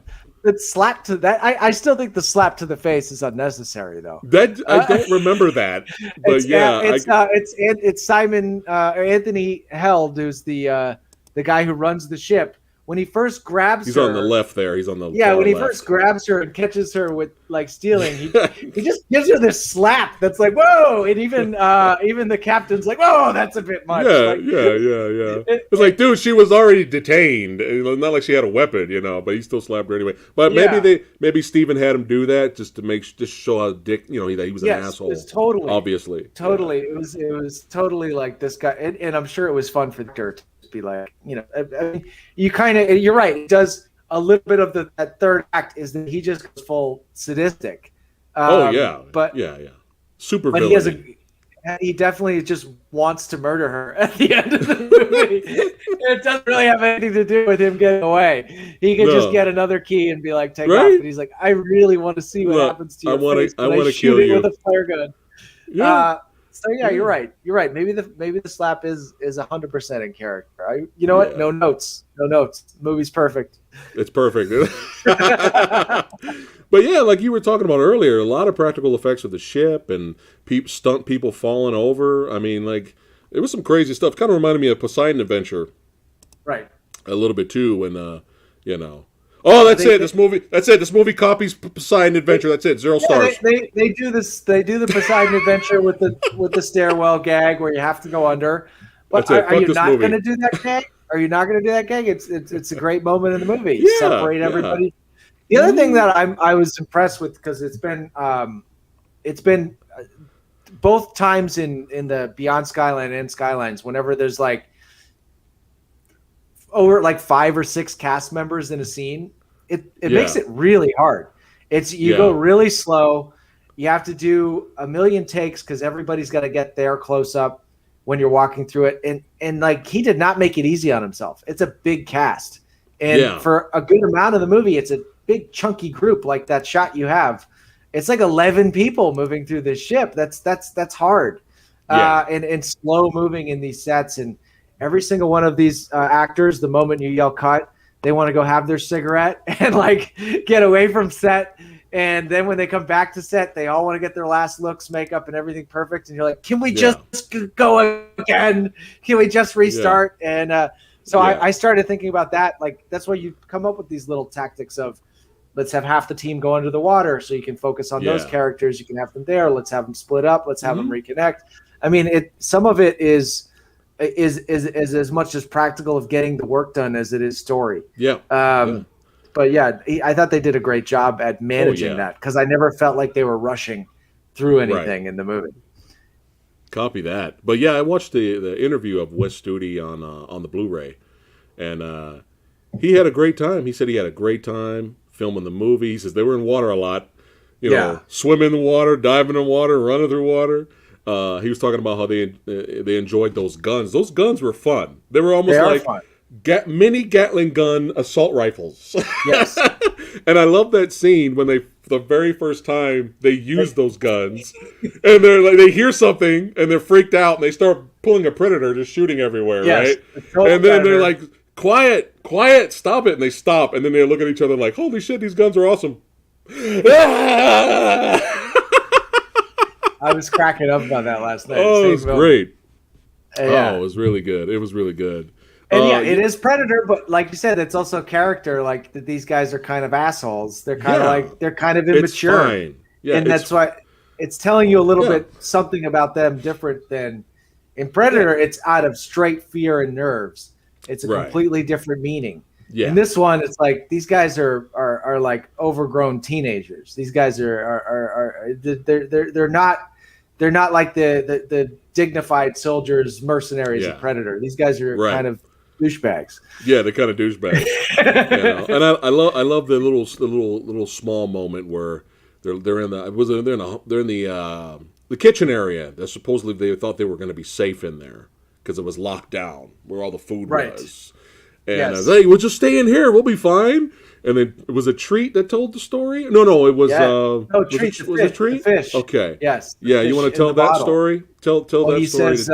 B: slap to that. I still think the slap to the face is unnecessary, though.
A: That I don't remember that, but
B: it's Simon Anthony Held, who's the guy who runs the ship, when he first grabs
A: He's
B: her,
A: on the left there. He's on the
B: when he
A: left.
B: first grabs her and catches her with like stealing, he just gives her this slap that's like whoa, and even the captain's like, whoa, that's a bit much.
A: Yeah,
B: like,
A: It's like, dude, she was already detained. Not like she had a weapon, but he still slapped her anyway. But maybe Steven had him do that just to show how dick, he was an asshole.
B: It's totally,
A: obviously,
B: totally. Yeah. It was totally like this guy, and I'm sure it was fun for Dirt to be like, I mean, you're right. It does a little bit of that third act is that he just goes full sadistic. But
A: super
B: but
A: villain.
B: he definitely just wants to murder her at the end of the movie. It doesn't really have anything to do with him getting away. He can just get another key and be like, take off. And he's like, I really want to see what happens to your face.
A: I want to
B: shoot
A: kill
B: it
A: you
B: with a flare gun.
A: Yeah.
B: You're right. You're right. Maybe the slap is 100% in character. You know what? No notes. The movie's perfect.
A: It's perfect. But yeah, like you were talking about earlier, a lot of practical effects of the ship and stunt people falling over. I mean, like, it was some crazy stuff. Kind of reminded me of Poseidon Adventure.
B: Right.
A: A little bit too, when, Oh, that's it. This movie copies Poseidon Adventure. That's it. 0 stars.
B: They do this. They do the Poseidon Adventure with the stairwell gag where you have to go under. But are you not going to do that gag? Are you not going to do that gag? It's a great moment in the movie. Separate everybody. The other thing that I was impressed with, because it's been both times in the Beyond Skyline and Skylines, whenever there's like over like 5 or 6 cast members in a scene, it makes it really hard. You go really slow. You have to do a million takes because everybody's got to get their close up when you're walking through it. And like, he did not make it easy on himself. It's a big cast. And for a good amount of the movie, it's a big chunky group. Like that shot you have, it's like 11 people moving through this ship. That's hard. And slow moving in these sets. And every single one of these actors, the moment you yell cut, they want to go have their cigarette and like get away from set. And then when they come back to set, they all want to get their last looks, makeup, and everything perfect. And you're like, can we just go again? Can we just restart? And I started thinking about that. Like, that's why you come up with these little tactics of, let's have half the team go under the water so you can focus on those characters. You can have them there. Let's have them split up. Let's have them reconnect. I mean, some of it is as much as practical of getting the work done as it is story. But I thought they did a great job at managing that, because I never felt like they were rushing through anything in the movie.
A: Copy that. But I watched the interview of Wes Studi on the Blu-ray, and he had a great time. He said he had a great time filming the movie. He says they were in water a lot, swimming in the water, diving in water, running through water. He was talking about how they enjoyed those guns. Those guns were fun. They were almost like fun. Mini Gatling gun assault rifles.
B: Yes.
A: And I love that scene when the very first time they use those guns, and they're like, they hear something and they're freaked out and they start pulling a predator, just shooting everywhere, right? And then they're like, quiet, stop it, and they stop, and then they look at each other like, holy shit, these guns are awesome.
B: I was cracking up about that last night.
A: Oh, it was great. It was really good. It was really good.
B: And it is Predator, but like you said, it's also character. Like that, these guys are kind of assholes. They're kind of they're kind of immature.
A: It's fine. Yeah,
B: and that's why it's telling you a little bit something about them different than in Predator. It's out of straight fear and nerves. It's a completely different meaning. In this one, it's like these guys are like overgrown teenagers. These guys they're not like the dignified soldiers, mercenaries of Predator. These guys are kind of douchebags.
A: Yeah, they're kind of douchebags. And I love the little small moment where they're in the kitchen area. That supposedly they thought they were going to be safe in there because it was locked down where all the food was. And hey, we'll just stay in here. We'll be fine. And then it was a Treat that told the story. No, it was.
B: Treat.
A: Was it Treat?
B: The fish.
A: Okay.
B: Yes.
A: Yeah, you want to tell that story? Tell that story.
B: He says.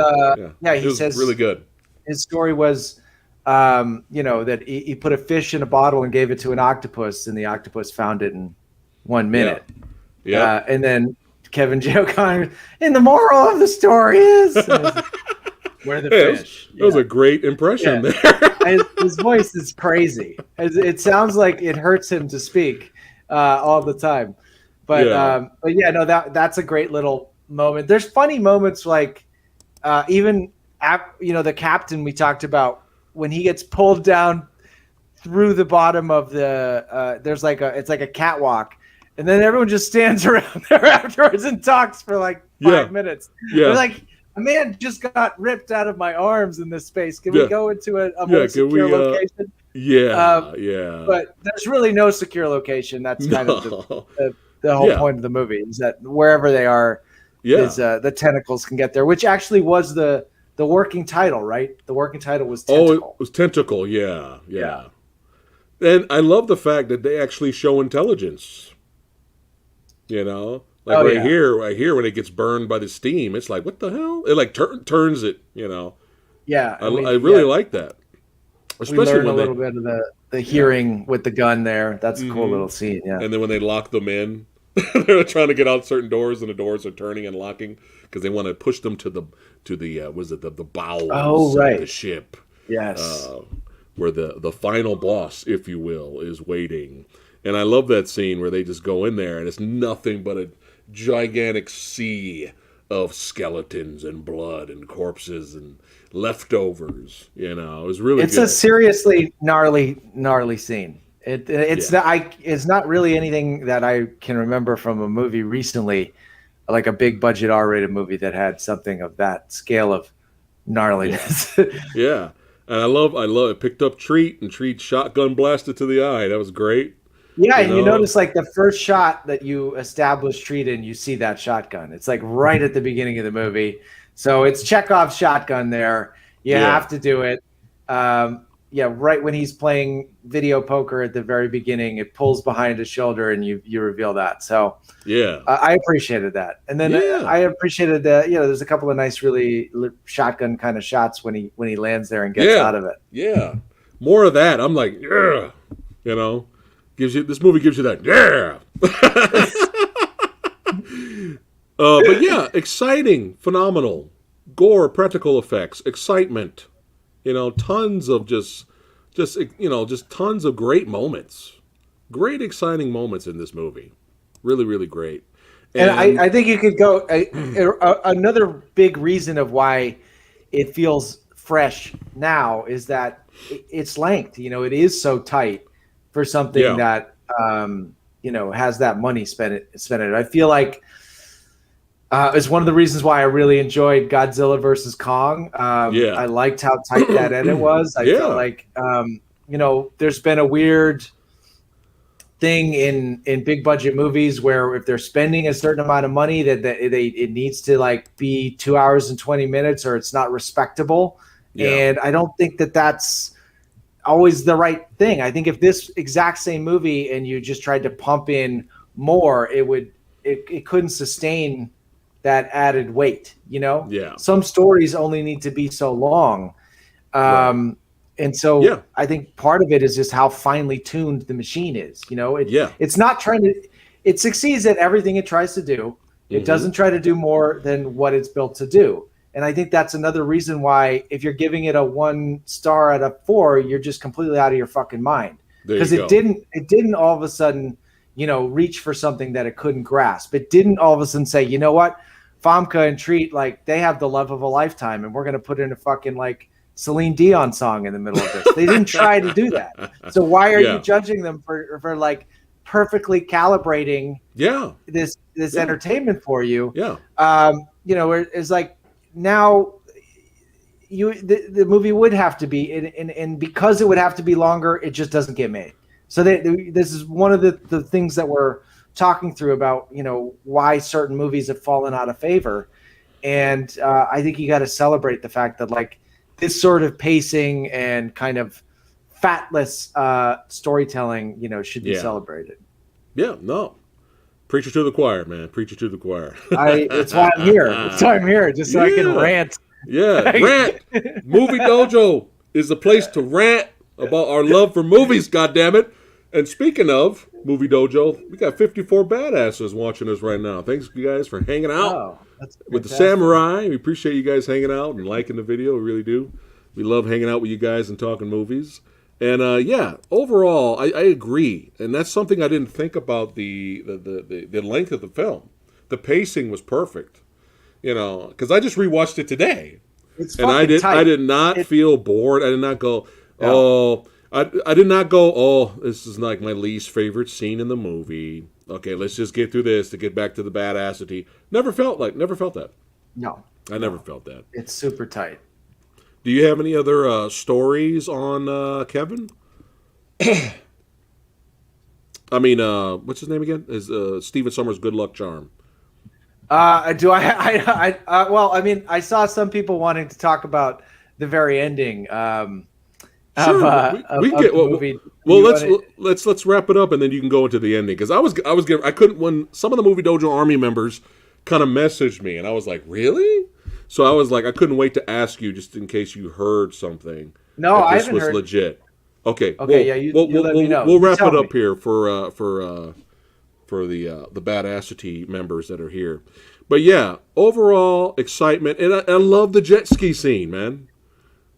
B: He says
A: really good.
B: His story was, that he put a fish in a bottle and gave it to an octopus, and the octopus found it in 1 minute.
A: Yeah.
B: And then Kevin J. O'Connor, and the moral of the story is. We're the
A: Hey,
B: fish.
A: that was a great impression there.
B: His voice is crazy. It sounds like it hurts him to speak all the time. But yeah, no, that's a great little moment. There's funny moments like even the captain we talked about when he gets pulled down through the bottom of the it's like a catwalk, and then everyone just stands around there afterwards and talks for like 5 minutes.
A: Yeah.
B: They're like, a man just got ripped out of my arms in this space. Can we go into a more secure location?
A: Yeah.
B: But there's really no secure location. That's kind of the whole point of the movie, is that wherever they are, is the tentacles can get there, which actually was the working title, right? The working title was Tentacle.
A: Oh, it was Tentacle, yeah. And I love the fact that they actually show intelligence. Like here when it gets burned by the steam, it's like, what the hell? It like turns it,
B: Yeah,
A: I really like that.
B: Especially we learn a little bit of the hearing with the gun there. That's a cool little scene. Yeah,
A: and then when they lock them in, they're trying to get out certain doors, and the doors are turning and locking because they want to push them to the the bowels of the ship.
B: Yes,
A: where the final boss, if you will, is waiting. And I love that scene where they just go in there and it's nothing but a gigantic sea of skeletons and blood and corpses and leftovers. It was really
B: it's a seriously gnarly scene. It's not really anything that I can remember from a movie recently, like a big budget R-rated movie that had something of that scale of gnarliness.
A: Yeah. And I love it. Picked up Treat, and Treat shotgun blasted to the eye. That was great.
B: Yeah, and you notice like the first shot that you establish Treat in, you see that shotgun. It's like right at the beginning of the movie. So it's Chekhov's shotgun there. You have to do it. Right when he's playing video poker at the very beginning, it pulls behind his shoulder and you reveal that. So I appreciated that. And then I appreciated that, there's a couple of nice, really shotgun kind of shots when he lands there and gets out of it.
A: Yeah. More of that. I'm like, this movie gives you that, but yeah, exciting, phenomenal, gore, practical effects, excitement, tons of just tons of great moments, great exciting moments in this movie, really, really great.
B: And I think you could go another big reason of why it feels fresh now is that its length. It is so tight for something that has that money spent it. I feel like it's one of the reasons why I really enjoyed Godzilla versus Kong. I liked how tight that edit was. I felt like there's been a weird thing in big budget movies where if they're spending a certain amount of money that it needs to like be 2 hours and 20 minutes or it's not respectable. And I don't think that's always the right thing. I think if this exact same movie and you just tried to pump in more, it couldn't sustain that added weight, Some stories only need to be so long. And so I think part of it is just how finely tuned the machine is, it's not it succeeds at everything it tries to do. It doesn't try to do more than what it's built to do. And I think that's another reason why if you're giving it a 1 star out of 4, you're just completely out of your fucking mind. Because it didn't all of a sudden, reach for something that it couldn't grasp. It didn't all of a sudden say, you know what, Famke and Treat, like they have the love of a lifetime and we're going to put in a fucking like Celine Dion song in the middle of this. They didn't try to do that. So why are you judging them for like perfectly calibrating this entertainment for you? It's like, now the movie would have to be and because it would have to be longer, it just doesn't get made. So this is one of the things that we're talking through about why certain movies have fallen out of favor. And I think you got to celebrate the fact that like this sort of pacing and kind of fatless storytelling should be celebrated.
A: Preacher to the choir, man. Preacher to the choir.
B: That's why I'm here. That's why I'm here, just so I can rant.
A: Rant. Movie Dojo is a place to rant about our love for movies, goddammit. And speaking of Movie Dojo, we got 54 badasses watching us right now. Thanks, you guys, for hanging out
B: Oh, that's
A: with the
B: fantastic.
A: Samurai. We appreciate you guys hanging out and liking the video. We really do. We love hanging out with you guys and talking movies. And yeah, overall, I agree. And that's something I didn't think about the length of the film. The pacing was perfect. Because I just rewatched it today.
B: It's
A: And
B: fucking tight.
A: I did not feel bored. I did not go,
B: No.
A: oh, I did not go, oh, this is like my least favorite scene in the movie. Okay, let's just get through this to get back to the badassity. Never felt that.
B: No,
A: I never felt that.
B: it's super tight.
A: Do you have any other stories on Kevin? I mean, what's his name again? Is Stephen Summers' Good Luck Charm?
B: Do well, I mean, I saw some people wanting to talk about the very ending.
A: Sure, we
B: of
A: get
B: the movie.
A: well. Let's wrap it up, and then you can go into the ending. Because I couldn't, when some of the Movie Dojo Army members kind of messaged me, and I was like, really? So I was like, I couldn't wait to ask you just in case you heard something.
B: No, I
A: this
B: haven't
A: was
B: heard.
A: legit. Okay.
B: Okay, yeah, you let me know.
A: We'll wrap
B: Tell
A: it up
B: me.
A: here for the badassity members that are here. But yeah, overall excitement, and I love the jet ski scene, man.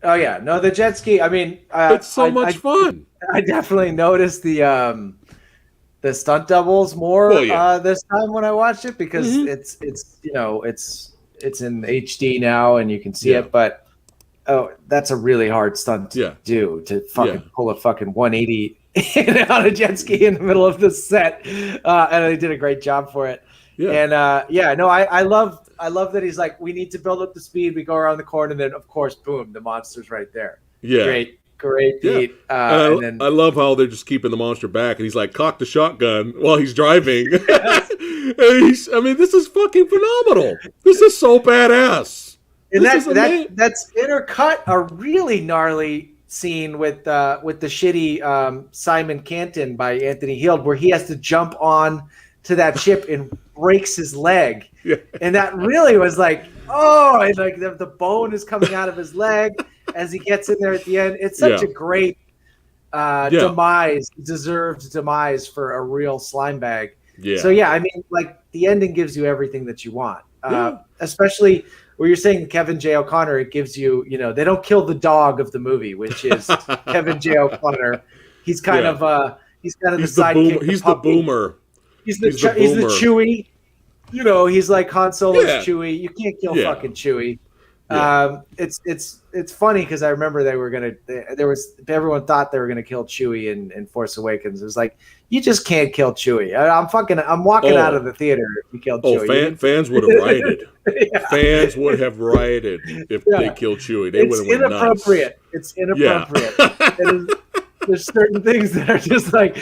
B: Oh yeah, no, the jet ski. I mean,
A: It's so much fun.
B: I definitely noticed the stunt doubles more
A: Well, yeah.
B: this time when I watched it because
A: Mhm.
B: it's in HD now and you can see
A: Yeah.
B: it, but that's a really hard stunt to
A: Yeah.
B: do, to fucking
A: Yeah.
B: pull a fucking 180 on a jet ski in the middle of the set, and they did a great job for it.
A: Yeah.
B: And yeah, no, I love that he's like, we need to build up the speed. We go around the corner, and then of course, boom, the monster's right there.
A: Yeah.
B: Great
A: Yeah.
B: beat.
A: And
B: And then
A: I love how they're just keeping the monster back, and he's like, cock the shotgun while he's driving. And this is fucking phenomenal. This is so badass.
B: and
A: This is amazing.
B: that's intercut a really gnarly scene with the shitty Simon Canton by Anthony Heald, where he has to jump on to that ship and breaks his leg.
A: Yeah.
B: And that really was like, oh, and like the bone is coming out of his leg as he gets in there at the end. It's such a great deserved demise for a real slime bag.
A: Yeah.
B: So yeah, I mean, like the ending gives you everything that you want,
A: Yeah.
B: especially where you're saying Kevin J. O'Connor. It gives you, they don't kill the dog of the movie, which is Kevin J. O'Connor. He's kind of the sidekick.
A: He's the boomer.
B: He's the Chewie. He's like Han Solo's Chewie. You can't kill fucking Chewie.
A: Yeah.
B: It's funny because I remember everyone thought they were gonna kill Chewie in Force Awakens. It was like, you just can't kill Chewie. I'm walking out of the theater if you killed Chewie.
A: Fans would have rioted.
B: Yeah.
A: Fans would have rioted if they killed Chewie. They would have went nuts.
B: It's inappropriate. There's certain things that are just like,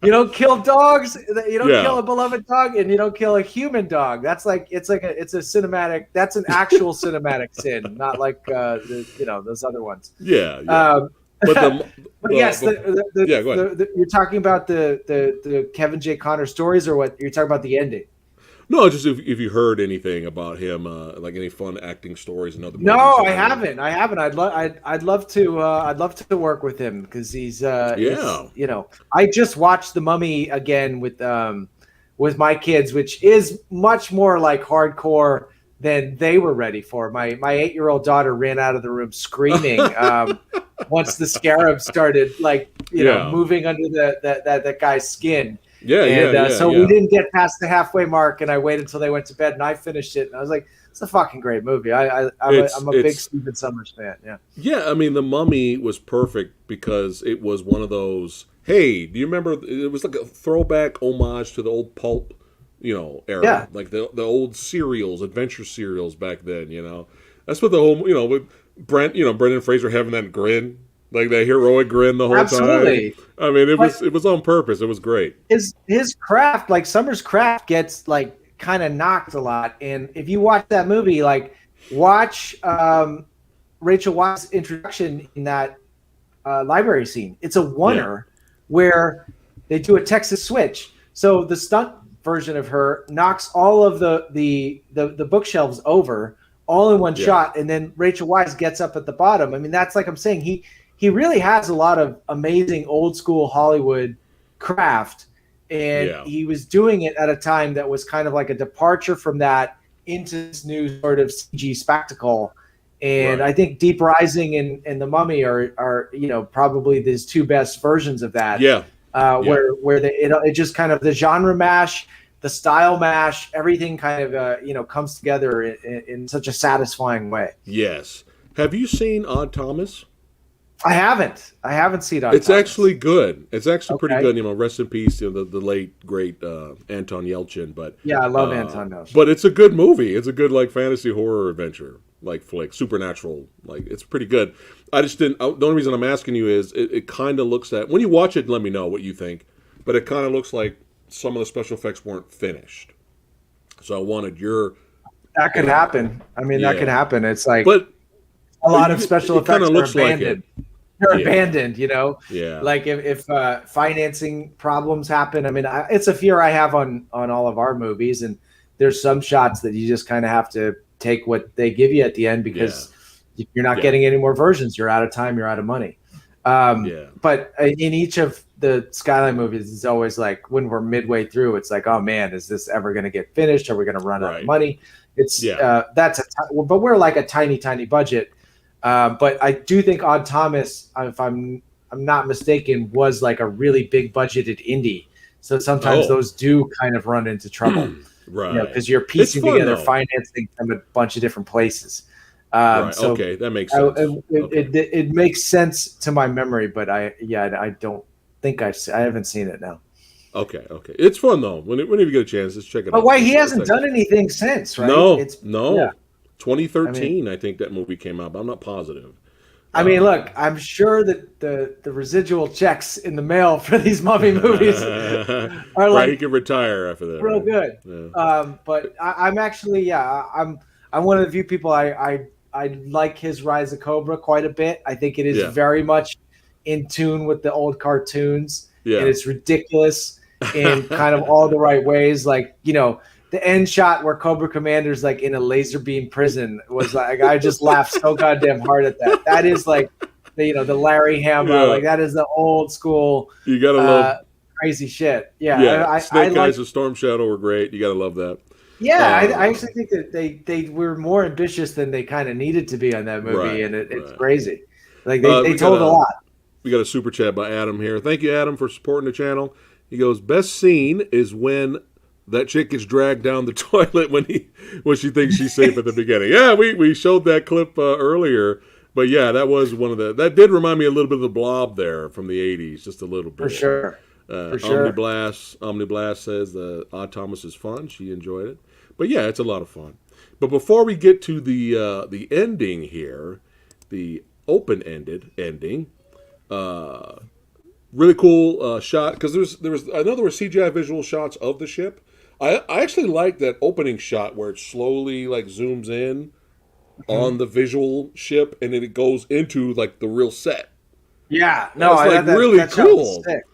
B: you don't kill dogs, you don't kill a beloved dog, and you don't kill a human dog. That's like it's a cinematic. That's an actual cinematic sin, not like those other ones.
A: Yeah.
B: But yes,
A: go ahead.
B: You're talking about the Kevin J. Connor stories, or what? You're talking about the ending.
A: No, just if you heard anything about him, like any fun acting stories and other.
B: No, I haven't. I'd love to work with him because he's I just watched The Mummy again with my kids, which is much more like hardcore than they were ready for. My 8-year-old daughter ran out of the room screaming once the scarab started moving under that guy's skin. So we didn't get past the halfway mark, and I waited until they went to bed, and I finished it, and I was like, "It's a fucking great movie." I'm a big Stephen Summers fan. Yeah. Yeah,
A: I mean, The Mummy was perfect because it was one of those. Hey, do you remember? It was like a throwback homage to the old pulp, era, like the old serials, adventure serials back then. That's what the whole, with Brendan Fraser having that grin. Like that heroic grin the whole time. I mean, it was on purpose. It was great.
B: His craft, like Summer's craft, gets like kind of knocked a lot. And if you watch that movie, watch Rachel Weisz's introduction in that library scene. It's a oneer where they do a Texas switch. So the stunt version of her knocks all of the bookshelves over all in one shot, and then Rachel Weisz gets up at the bottom. I mean, that's like I'm saying, he really has a lot of amazing old school Hollywood craft, and
A: Yeah.
B: he was doing it at a time that was kind of like a departure from that into this new sort of CG spectacle. And
A: Right.
B: I think Deep Rising and The Mummy are probably these two best versions of that.
A: Yeah. Yeah.
B: Where it just kind of the genre mash, the style mash, everything kind of comes together in such a satisfying way.
A: Yes. Have you seen Odd Thomas?
B: I haven't seen Odd
A: It's
B: Thomas.
A: actually good. It's actually pretty
B: Okay.
A: good. Rest in peace, the late great Anton Yelchin. But
B: Yeah, I love Anton Yelchin.
A: But it's a good movie. It's a good like fantasy horror adventure like flick, supernatural. Like it's pretty good. I just didn't. The only reason I'm asking you is it kind of looks at when you watch it. Let me know what you think. But it kind of looks like some of the special effects weren't finished. So I wanted your.
B: That could happen. I mean, that
A: Yeah.
B: could happen. It's like
A: But
B: a lot of special
A: it kinda
B: effects are
A: looks like
B: abandoned.
A: it.
B: They're
A: Yeah.
B: abandoned,
A: Yeah.
B: Like if financing problems happen. I mean, it's a fear I have on all of our movies, and there's some shots that you just kind of have to take what they give you at the end because you're not getting any more versions. You're out of time. You're out of money. But in each of the Skyline movies, it's always like when we're midway through, it's like, oh man, is this ever going to get finished? Are we going to run out of money? It's but we're like a tiny budget. But I do think Odd Thomas, if I'm not mistaken, was like a really big budgeted indie. So sometimes those do kind of run into trouble,
A: right?
B: Because you're piecing together financing from a bunch of different places.
A: Right.
B: So
A: okay, that makes sense.
B: It makes sense to my memory, but I don't think I haven't seen it now.
A: Okay. It's fun though. Whenever you get a chance, just check it out.
B: But why he hasn't done anything since, right?
A: No. 2013,
B: I mean,
A: I think that movie came out, but I'm not positive.
B: I mean, look, I'm sure that the residual checks in the mail for these Mummy movies are like
A: he can retire after that.
B: Real
A: right?
B: good.
A: Yeah.
B: But I'm actually, I'm one of the few people I like his Rise of Cobra quite a bit. I think it is very much in tune with the old cartoons, and it's ridiculous in kind of all the right ways. Like, the end shot where Cobra Commander's like in a laser beam prison was like, I just laughed so goddamn hard at that. That is like, the Larry Hama, like that is the old school.
A: You gotta love
B: crazy shit.
A: Snake Eyes and Storm Shadow were great. You gotta love that.
B: Yeah, I actually think that they were more ambitious than they kind of needed to be on that movie, and it's crazy. Like they told a lot.
A: We got a super chat by Adam here. Thank you, Adam, for supporting the channel. He goes, best scene is when that chick gets dragged down the toilet when she thinks she's safe at the beginning. Yeah, we showed that clip earlier, but yeah, that was one of that did remind me a little bit of the Blob there from the 80s, just a little bit.
B: For sure.
A: Omniblast says the Odd Thomas is fun. She enjoyed it. But yeah, it's a lot of fun. But before we get to the ending here, the open-ended ending, really cool shot because I know there were CGI visual shots of the ship. I actually like that opening shot where it slowly like zooms in on the visual ship and then it goes into like the real set.
B: Yeah, no,
A: it's really
B: that
A: cool.
B: Sick.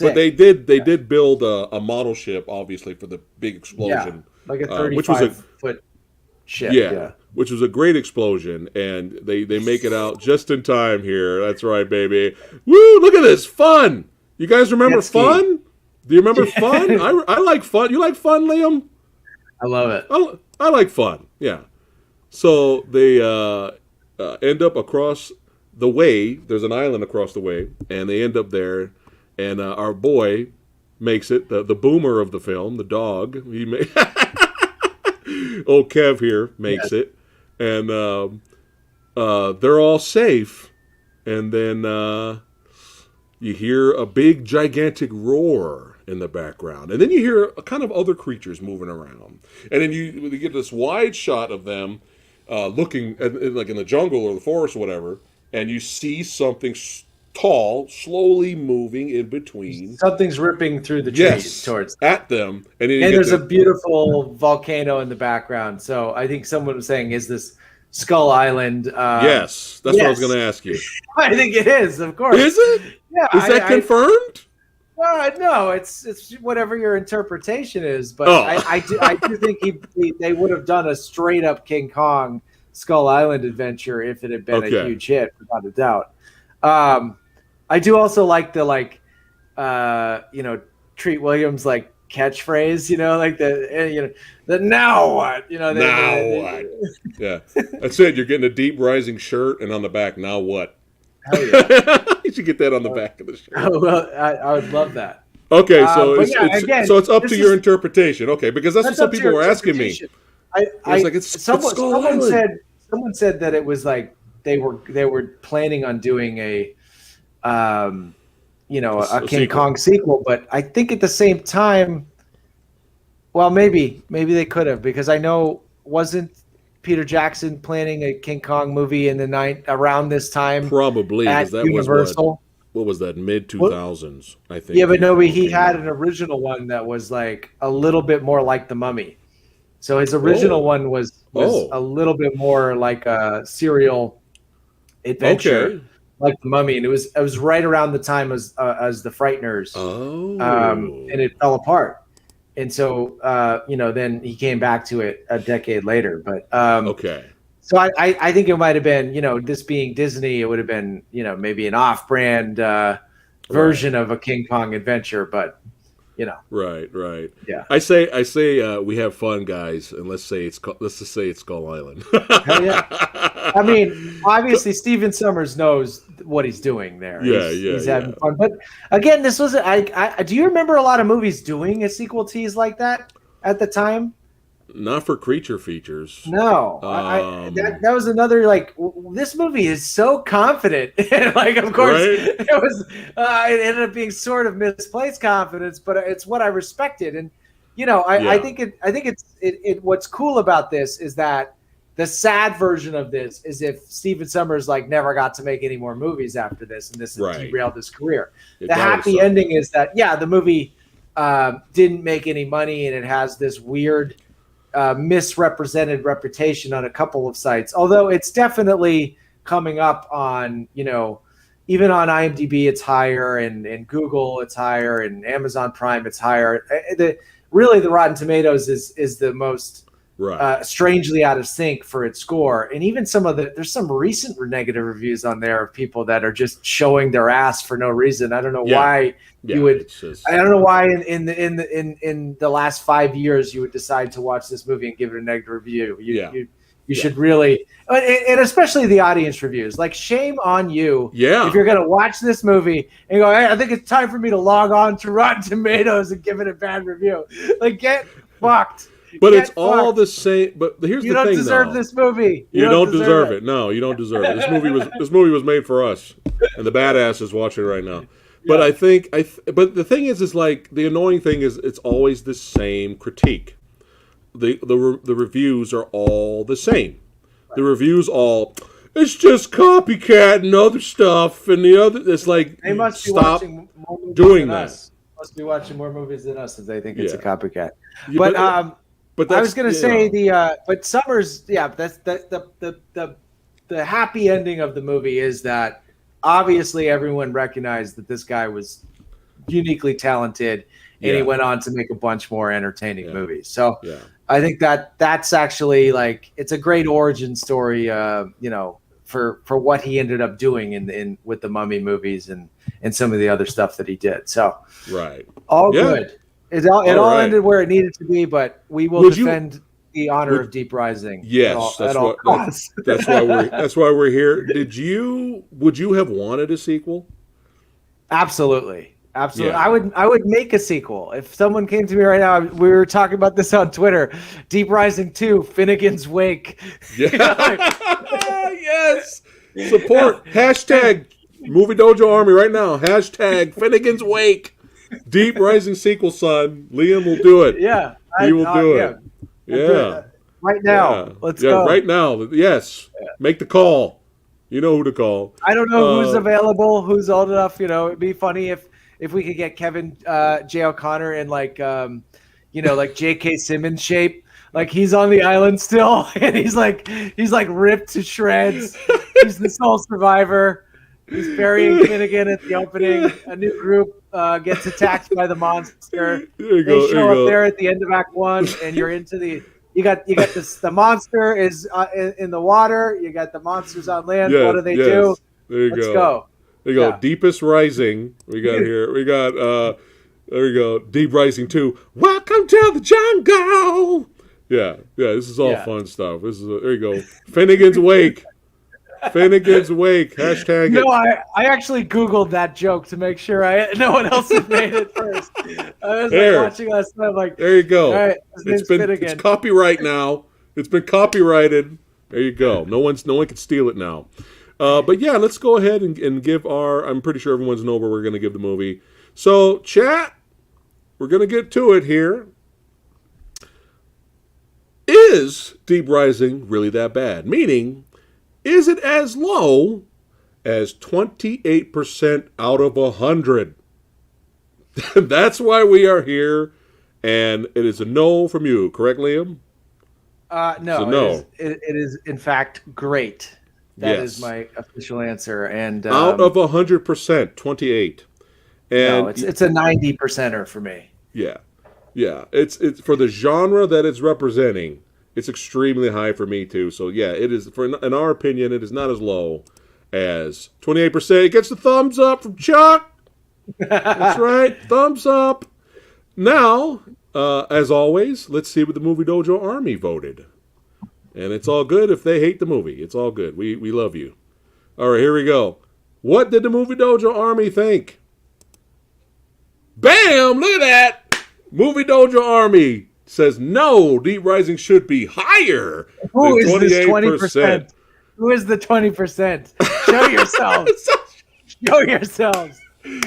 A: But they did build a model ship obviously for the big explosion,
B: like a 35-foot ship.
A: Yeah, which was a great explosion, and they make it out just in time here. That's right, baby. Woo! Look at this fun. You guys remember fun? Do you remember fun? I like fun. You like fun, Liam?
B: I love it.
A: I like fun. Yeah. So they end up across the way. There's an island across the way, and they end up there. And our boy makes it. The boomer of the film, the dog. Old Kev here makes it, and they're all safe. And then you hear a big, gigantic roar in the background, and then you hear a kind of other creatures moving around, and then you get this wide shot of them looking like in the jungle or the forest or whatever, and you see something tall slowly moving in between.
B: Something's ripping through the trees towards
A: at them, and
B: there's a beautiful volcano in the background. So I think someone was saying, "Is this Skull Island?"
A: Yes, that's what I was going to ask you.
B: I think it is, of course.
A: Is it?
B: Yeah.
A: Is that confirmed?
B: No, it's whatever your interpretation is, but I do think they would have done a straight up King Kong Skull Island adventure if it had been a huge hit, without a doubt. I do also like the Treat Williams like catchphrase, like the now what,
A: Now what? Yeah, that's it. You're getting a deep rising shirt, and on the back, now what?
B: hell yeah.
A: You should get that on the back of the shirt.
B: Oh, well, I would love that.
A: Okay, so
B: But yeah, again,
A: so it's up
B: this
A: to your
B: is
A: interpretation. Okay, because that's what some
B: up to
A: people
B: your
A: were asking me.
B: interpretation. It's someone said that it was like they were planning on doing a King
A: sequel.
B: Kong sequel, but I think at the same time, well, maybe they could have, because I know, wasn't Peter Jackson planning a King Kong movie in the around this time?
A: Probably,
B: at
A: because that
B: Universal?
A: what was that, mid 2000s? I think.
B: Yeah, but no, he had an original one that was like a little bit more like The Mummy. So his original one was a little bit more like a serial adventure.
A: Okay.
B: Like The Mummy, and it was right around the time as The Frighteners.
A: Oh.
B: And it fell apart. And so, then he came back to it a decade later. But
A: okay.
B: So I think it might have been, this being Disney, it would have been, maybe an off-brand version of a King Kong adventure. But,
A: Right.
B: Yeah.
A: I say we have fun, guys, and let's just say it's Skull Island.
B: Hell yeah. I mean, obviously, Stephen Sommers knows what he's doing there. He's having fun. But again, this was do you remember a lot of movies doing a sequel tease like that at the time?
A: Not for creature features.
B: No, that was another, like, this movie is so confident. Like, of course,
A: right?
B: It ended up being sort of misplaced confidence, but it's what I respected. And I think what's cool about this is that the sad version of this is if Stephen Sommers never got to make any more movies after this, and this derailed his career. The happy ending is that the movie didn't make any money, and it has this weird misrepresented reputation on a couple of sites, although it's definitely coming up on, even on IMDb it's higher, and Google it's higher, and Amazon Prime it's higher. The Rotten Tomatoes is the most strangely out of sync for its score. And even there's some recent negative reviews on there of people that are just showing their ass for no reason. I don't know why you would. I don't know why in the last 5 years you would decide to watch this movie and give it a negative review. You should really, and especially the audience reviews. Like, shame on you if you're going to watch this movie and go, hey, I think it's time for me to log on to Rotten Tomatoes and give it a bad review. Like, get fucked.
A: But it's all the same. But here's the thing,
B: you don't deserve this movie.
A: You don't deserve it. No, you don't deserve it. This movie was made for us, and the badass is watching it right now. But I think but the thing is like, the annoying thing is it's always the same critique. The reviews are all the same. The reviews all, it's just copycat and other stuff, and the other, it's like,
B: they must
A: stop
B: be watching more movies
A: doing
B: than
A: that.
B: Us. Must be watching more movies than us if they think it's a copycat.
A: But
B: I was going to say but Sommers, that's the happy ending of the movie is that obviously everyone recognized that this guy was uniquely talented, and he went on to make a bunch more entertaining movies. So I think that's actually, like, it's a great origin story, for what he ended up doing in with the Mummy movies and some of the other stuff that he did. So all good. It all ended where it needed to be, but we will defend the honor of Deep Rising.
A: Yes, that's why we're here. Would you have wanted a sequel?
B: Absolutely. Yeah. I would make a sequel. If someone came to me right now, we were talking about this on Twitter, Deep Rising 2, Finnegan's Wake.
A: Yeah. Yes. Support. Hashtag Movie Dojo Army right now. Hashtag Finnegan's Wake. Deep Rising sequel, son. Liam will do it.
B: Yeah.
A: He will do it. Yeah.
B: Right now. Let's go.
A: Right now. Yes. Make the call. You know who to call.
B: I don't know who's available, who's old enough. It'd be funny if we could get Kevin J. O'Connor in like J.K. Simmons shape. Like, he's on the island still, and he's like ripped to shreds. He's the sole survivor. He's burying Finnegan at the opening. A new group gets attacked by the monster. They show up there at the end of Act 1, and you're into the. You got this. The monster is in the water. You got the monsters on land. What do they do?
A: There you
B: Let's go.
A: There you go.
B: Yeah.
A: Deepest Rising. We got here. We got, there you go. Deep Rising 2. Welcome to the jungle. Yeah. This is all fun stuff. There you go. Finnegan's Wake. Finnegan's Wake. Hashtag
B: No,
A: it.
B: I actually Googled that joke to make sure no one else had made it first. I was
A: There.
B: watching last night. I'm like,
A: There you go.
B: all right, his name's Finnegan.
A: It's copyright now. It's been copyrighted. There you go. No one can steal it now. But yeah, let's go ahead and give I'm pretty sure everyone's know where we're going to give the movie. So, chat, we're going to get to it here. Is Deep Rising really that bad? Meaning, is it as low as 28% out of 100? That's why we are here, and it is a no from you, correct, Liam?
B: No,
A: no.
B: It is in fact great. That is my official answer. And
A: out of 100%, 28. And
B: no, it's a 90%er for me.
A: Yeah. It's for the genre that it's representing. It's extremely high for me too. So yeah, it is. In our opinion, it is not as low as 28%. It gets the thumbs up from Chuck. That's right, thumbs up. Now, as always, let's see what the Movie Dojo Army voted. And it's all good if they hate the movie. It's all good. We love you. All right, here we go. What did the Movie Dojo Army think? Bam! Look at that. Movie Dojo Army says no. Deep Rising should be higher.
B: Who is this 20%? Who is the 20%? Show yourselves. Show yourselves.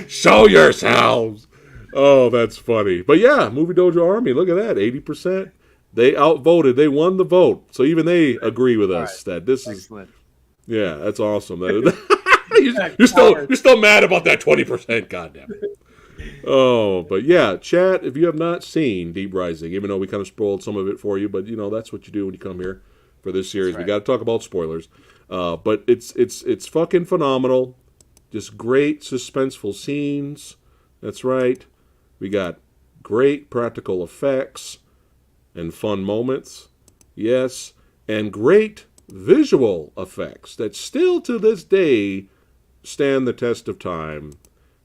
A: Show yourselves. Oh, that's funny. But yeah, Movie Dojo Army. Look at that. 80%. They outvoted. They won the vote. So even they agree with us that this
B: Excellent.
A: is. Yeah, that's awesome. You're still mad about that 20%. Goddamn it. Oh, but yeah, chat. If you have not seen Deep Rising, even though we kind of spoiled some of it for you, but that's what you do when you come here for this series. Right. We got to talk about spoilers. But it's fucking phenomenal. Just great suspenseful scenes. That's right. We got great practical effects and fun moments. Yes, and great visual effects that still to this day stand the test of time.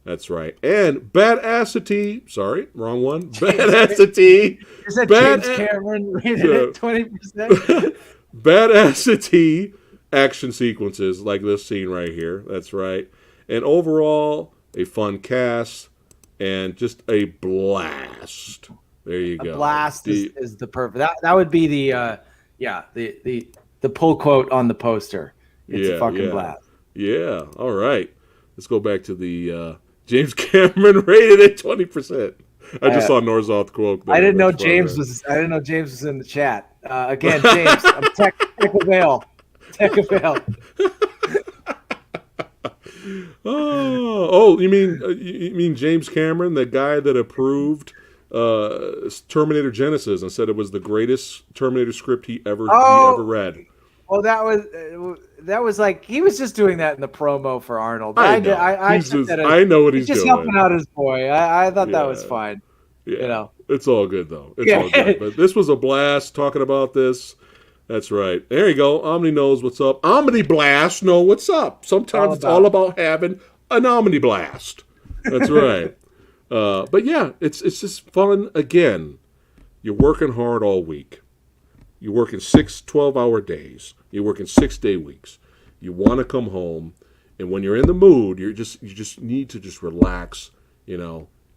A: That's right. And badassity. Sorry, wrong one. Badassity.
B: Is that James Cameron rated at 20%?
A: Badassity action sequences like this scene right here. That's right. And overall, a fun cast and just a blast. There you go.
B: Blast is the perfect. That would be the pull quote on the poster. It's a fucking blast.
A: Yeah. All right. Let's go back to the James Cameron rated at 20%. I just saw Norzoth quote.
B: I didn't know James was in the chat. Again, James, I'm tech avail.
A: Oh, you mean James Cameron, the guy that approved Terminator Genesis and said it was the greatest Terminator script he ever read.
B: Well, that was like he was just doing that in the promo for Arnold.
A: I know. I know what he's
B: just
A: doing.
B: Helping out his boy. I thought that was fine.
A: Yeah. It's all good though. It's all good. But this was a blast talking about this. That's right. There you go. Omni knows what's up. Omni Blast know what's up. Sometimes it's all about having an Omni Blast. That's right. But yeah, it's just fun. Again, you're working hard all week. You're working 12-hour days. You're working 6-day weeks. You want to come home, and when you're in the mood, you just need to just relax.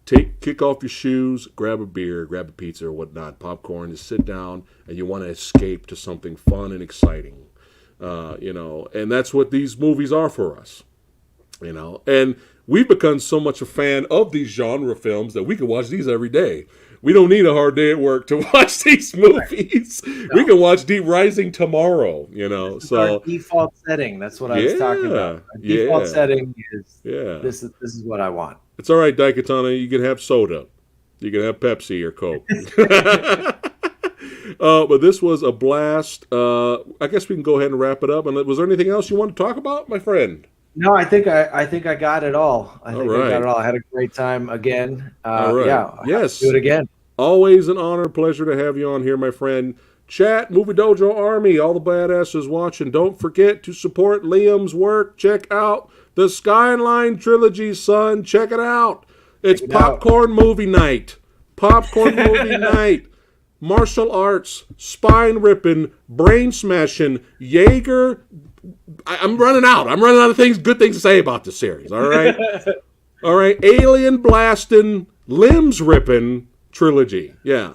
A: Kick off your shoes, grab a beer, grab a pizza or whatnot, popcorn, just sit down, and you want to escape to something fun and exciting. And that's what these movies are for us. And we've become so much a fan of these genre films that we can watch these every day. We don't need a hard day at work to watch these movies. No. We can watch Deep Rising tomorrow, So
B: our default setting. That's what I was talking about. Our default setting is this is what I want.
A: It's all right, Daikatana. You can have soda. You can have Pepsi or Coke. But this was a blast. I guess we can go ahead and wrap it up. And was there anything else you want to talk about, my friend?
B: No, I think I got it all. I got it all. I had a great time again.
A: All right.
B: Yeah.
A: Yes.
B: Do it again.
A: Always an honor, pleasure to have you on here, my friend. Chat, Movie Dojo Army, all the badasses watching. Don't forget to support Liam's work. Check out The Skyline trilogy, son. Check it out. It's popcorn movie night. Popcorn movie night. Martial arts, spine ripping, brain smashing, Jaeger. I'm running out. I'm running out of things, good things to say about this series. All right. All right. Alien blasting, limbs ripping trilogy. Yeah.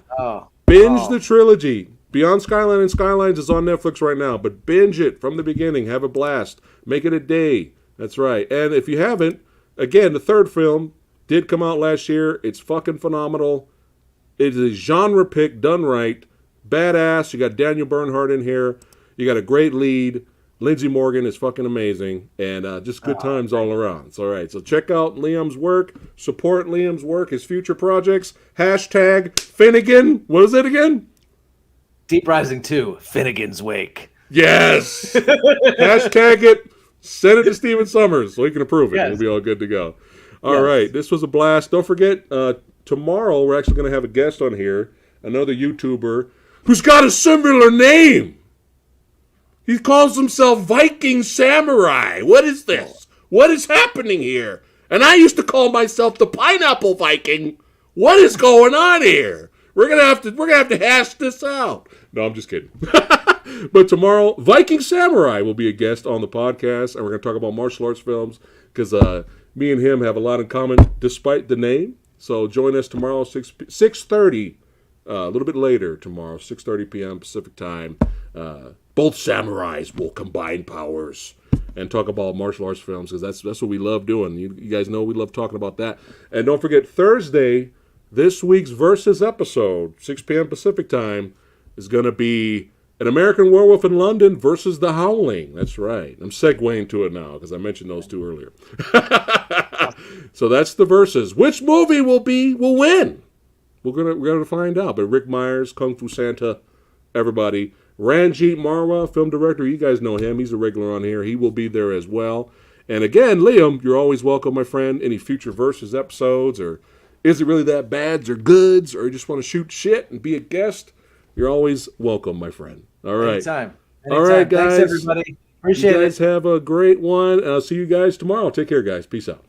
A: Binge the trilogy. Beyond Skyline and Skylines is on Netflix right now, but binge it from the beginning. Have a blast. Make it a day. That's right. And if you haven't, again, the third film did come out last year. It's fucking phenomenal. It is a genre pick done right. Badass. You got Daniel Bernhardt in here. You got a great lead. Lindsey Morgan is fucking amazing. And just good times all around. It's all right. So check out Liam's work. Support Liam's work, his future projects. Hashtag Finnegan. What is it again?
B: Deep Rising 2, Finnegan's Wake.
A: Yes. Hashtag it. Send it to Steven Summers so he can approve it. Yes. We'll be all good to go. All right. This was a blast. Don't forget, tomorrow we're actually going to have a guest on here, another YouTuber who's got a similar name. He calls himself Viking Samurai. What is this? What is happening here? And I used to call myself the Pineapple Viking. What is going on here? We're gonna have to hash this out. No, I'm just kidding. But tomorrow, Viking Samurai will be a guest on the podcast, and we're gonna talk about martial arts films because me and him have a lot in common, despite the name. So join us tomorrow, 6:30, a little bit later tomorrow, 6:30 p.m. Pacific time. Both samurais will combine powers and talk about martial arts films because that's what we love doing. You guys know we love talking about that. And don't forget, Thursday, this week's Versus episode, 6 p.m. Pacific time, is going to be An American Werewolf in London versus The Howling. That's right. I'm segueing to it now because I mentioned those two earlier. So that's the Versus. Which movie will win? We're gonna find out. But Rick Myers, Kung Fu Santa, everybody. Ranjit Marwa, film director, you guys know him. He's a regular on here. He will be there as well. And again, Liam, you're always welcome, my friend. Any future Versus episodes, or is it really that bads or goods, or you just want to shoot shit and be a guest, you're always welcome, my friend. All right.
B: Anytime.
A: All right, guys.
B: Thanks, everybody. Appreciate it.
A: You guys have a great one. I'll see you guys tomorrow. Take care, guys. Peace out.